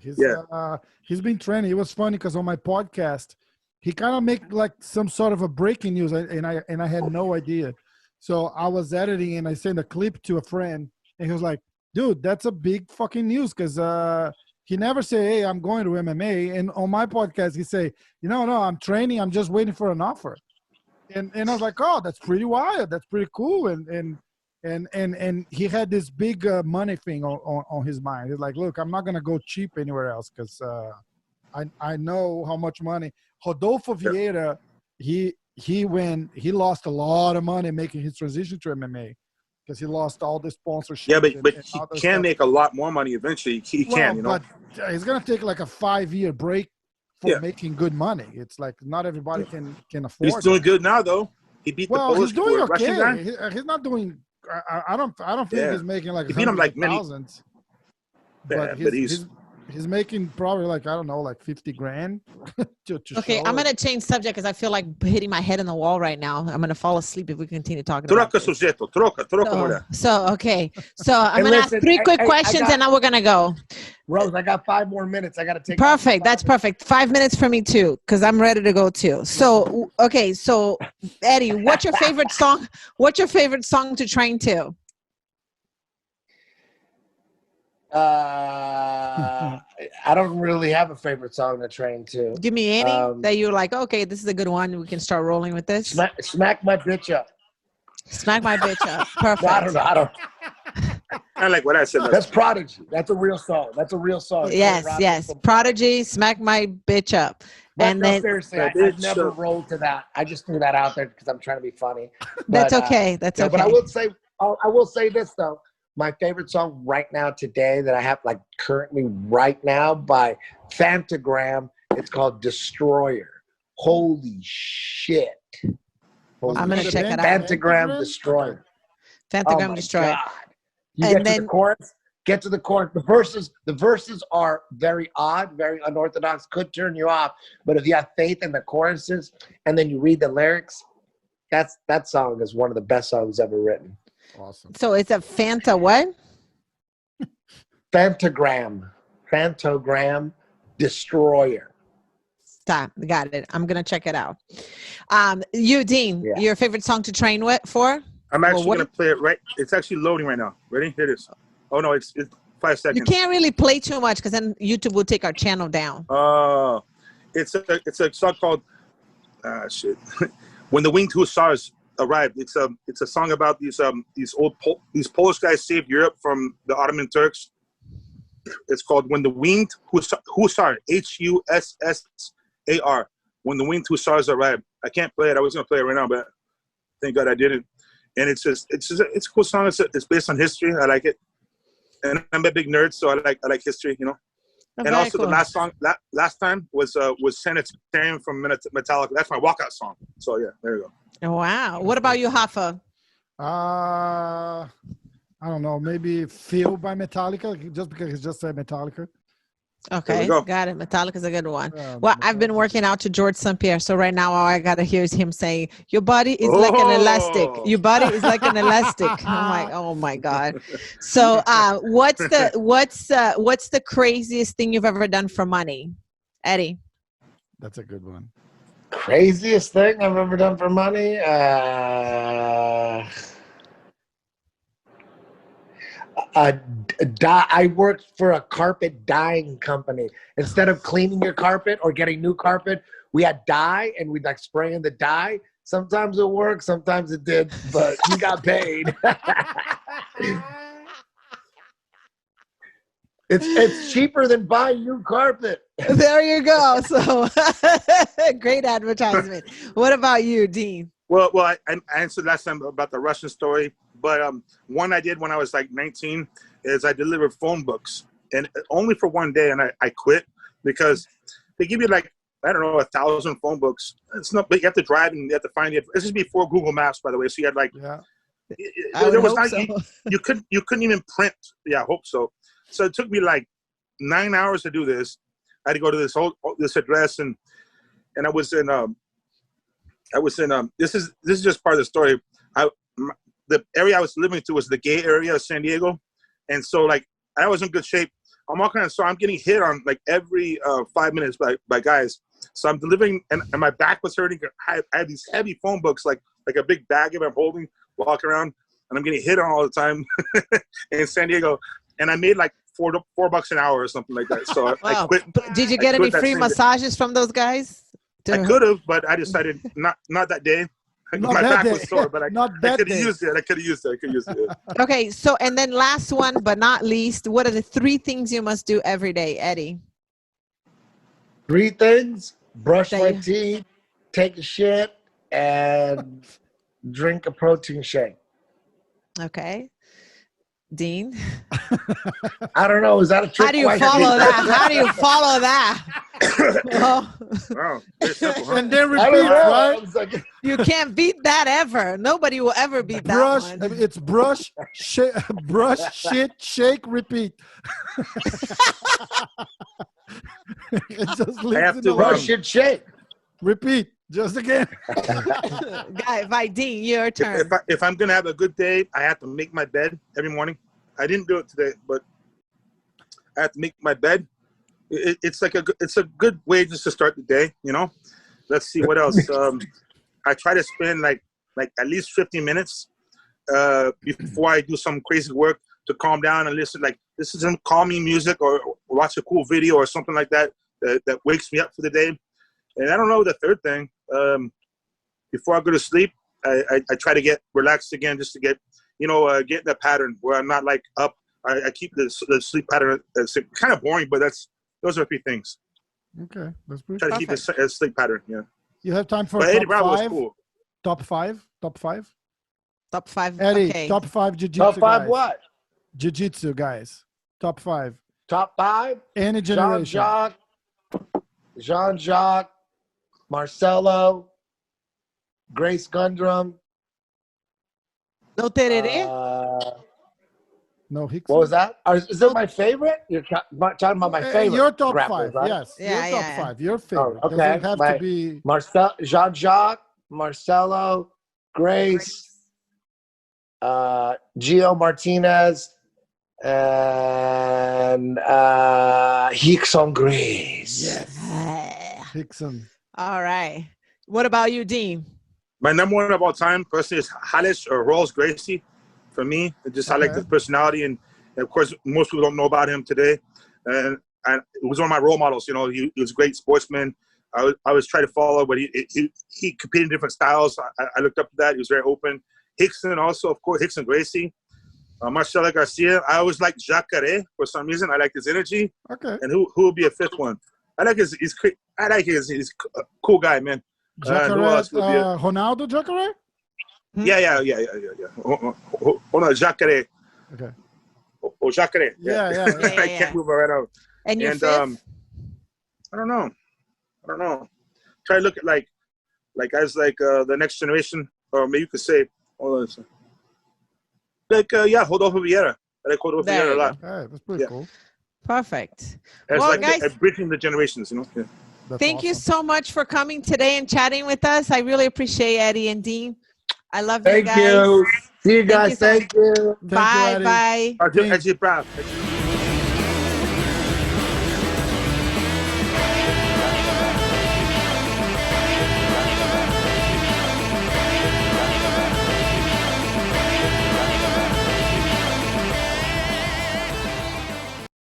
He's been training. It was funny because on my podcast, he kind of make like some sort of a breaking news, and I had no idea. So I was editing and I sent a clip to a friend, and he was like, dude, that's a big fucking news, because he never say, hey, I'm going to MMA. And on my podcast, he say, no, I'm training. I'm just waiting for an offer. And I was like, oh, that's pretty wild. That's pretty cool. And he had this big money thing on his mind. He's like, look, I'm not going to go cheap anywhere else, because I know how much money. Rodolfo Vieira, he lost a lot of money making his transition to MMA, because he lost all the sponsorship. Yeah, but he can make a lot more money eventually. He can, you know. But it's gonna take like a 5-year break for making good money. It's like not everybody can afford. He's doing good now, though. He beat the Polish he's doing Russian guy. He's not doing. I don't think he's making like thousands. But he's making probably like, I don't know, like 50 grand. Okay, I'm gonna change subject because I feel like hitting my head in the wall right now. I'm gonna fall asleep if we continue talking. Troca sujeto, troca. So I'm gonna ask 3 quick questions and then we're gonna go. Rose, I got 5 more minutes. I gotta take. Perfect. That's perfect. 5 minutes for me too, because I'm ready to go too. So okay, so Eddie, what's your favorite song? What's your favorite song to train to? I don't really have a favorite song to train to. Give me any that you're like, okay, this is a good one. We can start rolling with this. Smack my bitch up. Smack my bitch up. Perfect. No, I don't. I like what I said. That's Prodigy. That's a real song. Yes. Prodigy, Smack My Bitch Up. And then seriously, I've never rolled to that. I just threw that out there because I'm trying to be funny. That's okay. That's okay. But I will say this though. My favorite song right now today that I have like currently right now by Fantagram, it's called Destroyer. Holy shit. I'm gonna check it out. Phantogram Destroyer. Phantogram my Destroyer. God. You And get to then- the chorus. Get to the chorus. The verses are very odd, very unorthodox. Could turn you off, but if you have faith in the choruses and then you read the lyrics, that song is one of the best songs ever written. Awesome. So it's a Fanta what? Phantogram Destroyer. Stop. Got it. I'm gonna check it out. You, Dean, Yeah. your favorite song to train with for? I'm actually what- going to play it right. It's actually loading right now. Ready? Here it is. Oh, no, it's 5 seconds. You can't really play too much because then YouTube will take our channel down. It's a song called shit. When the Winged Hussars Arrived. It's a song about these Polish guys saved Europe from the Ottoman Turks. It's called When the Winged Hussar, Hussar. When the Winged Hussars Arrived. I can't play it. I was gonna play it right now, but thank God I didn't. And it's a cool song. It's based on history. I like it. And I'm a big nerd, so I like history, you know. And also cool. the last song last time was Sanitarium from Metallica. That's my walkout song. So yeah, there you go. Wow. What about you, Hafa? I don't know. Maybe Feel by Metallica, just because it's just said Metallica. Okay, go. got it. Metallica's a good one. Well, I've been working out to George St. Pierre, so right now all I gotta hear is him saying, "Your body is like an elastic. Your body is like an elastic." I'm like, oh my god. So, what's the craziest thing you've ever done for money, Eddie? That's a good one. Craziest thing I've ever done for money? I worked for a carpet dyeing company. Instead of cleaning your carpet or getting new carpet, we had dye and we'd like spray in the dye. Sometimes it worked, sometimes it did, but you got paid. It's cheaper than buying new carpet. There you go. So, great advertisement. What about you, Dean? Well, I answered last time about the Russian story, but one I did when I was like 19 is I delivered phone books, and only for one day, and I quit because they give you like, I don't know, 1,000 phone books. It's not, but you have to drive and you have to find it. This is before Google Maps, by the way. So you had like, Yeah. You couldn't even print. Yeah, I hope so. So it took me like 9 hours to do this. I had to go to this address, and I was in this is just part of the story. The area I was living to was the gay area of San Diego, and so like I was in good shape. I'm walking around, so I'm getting hit on like every 5 minutes by guys. So I'm delivering, and my back was hurting. I had these heavy phone books, like a big bag of them holding, walking around, and I'm getting hit on all the time in San Diego. And I made like $4 an hour or something like that. So Wow. I quit. Did you get any free massages from those guys? I could have, but I decided not that day. Not My that back day. was sore, but I could have used it. I could have used it. Okay, so and then last one, but not least, what are the 3 things you must do every day, Eddie? 3 things: brush That my you- teeth, take a shit, and drink a protein shake. Okay. Dean? I don't know. Is that a trick How do you question? follow that? How do you follow that? Oh, Wow, very simple, huh? And then I repeat, don't know. I right? was like, you can't beat that ever. Nobody will ever beat Brush. that I one. mean, it's brush, brush, shit, shake, repeat. It just leaves have it to, alone. brush, shit, shake. Repeat. Just again. Guy, by Dean, your turn. If I'm gonna have a good day, I have to make my bed every morning. I didn't do it today, but I have to make my bed. It's a good way just to start the day, you know. Let's see what else. I try to spend like at least 15 minutes before I do some crazy work to calm down and listen to some calming music or watch a cool video or something like that that wakes me up for the day. And I don't know the third thing. Before I go to sleep, I try to get relaxed again, just to get in that pattern where I'm not like up. I keep the sleep pattern. It's kind of boring, but those are 3 things. Okay, that's pretty. Try to keep a sleep pattern. Yeah. You have time for But top Eddie Bravo was 5? cool. Top 5? Top 5? Top 5. Eddie, Okay. top 5 jiu-jitsu Top 5 guys. what? Jiu-jitsu guys. Top 5. Top 5? Any generation. Jean-Jacques, Marcelo, Grace Gundrum. No tereré? No Hickson. What was that? Is that my favorite? You're talking about my favorite. Your top rappers, 5, right? yes. Yeah, your top yeah. 5, your favorite. Okay. Doesn't have to be Jean-Jacques, Marcelo, Grace, Gio Martinez, and Hickson Grace. Yes. Hickson. All right. What about you, Dean? My number one of all time, personally, is Halish or Rolls Gracie. For me, I like his personality, and of course, most people don't know about him today. And it was one of my role models. You know, he was a great sportsman. I was trying to follow, but he competed in different styles. I looked up to that. He was very open. Hickson also, of course, Hickson Gracie. Marcelo Garcia. I always liked Jacare for some reason. I like his energy. Okay. And who would be a fifth one? I like he's a cool guy, man. Jacare, Ronaldo Jacare? Yeah. Hold on, Jacare. Okay. Oh, Jacare. Yeah. I can't move right out. And your fifth? I don't know. Try to look at like guys like the next generation, or maybe you could say, Rodolfo Vieira. I like Rodolfo Vieira a lot. Hey, that's pretty cool. Perfect. It's well, like guys, bridging the generations, you know. Yeah. Thank you so much for coming today and chatting with us. I really appreciate Eddie and Dean. I love you guys. Thank you. See you guys. Thank you. Bye. Thank you, Eddie. Bye. Eddie Brown.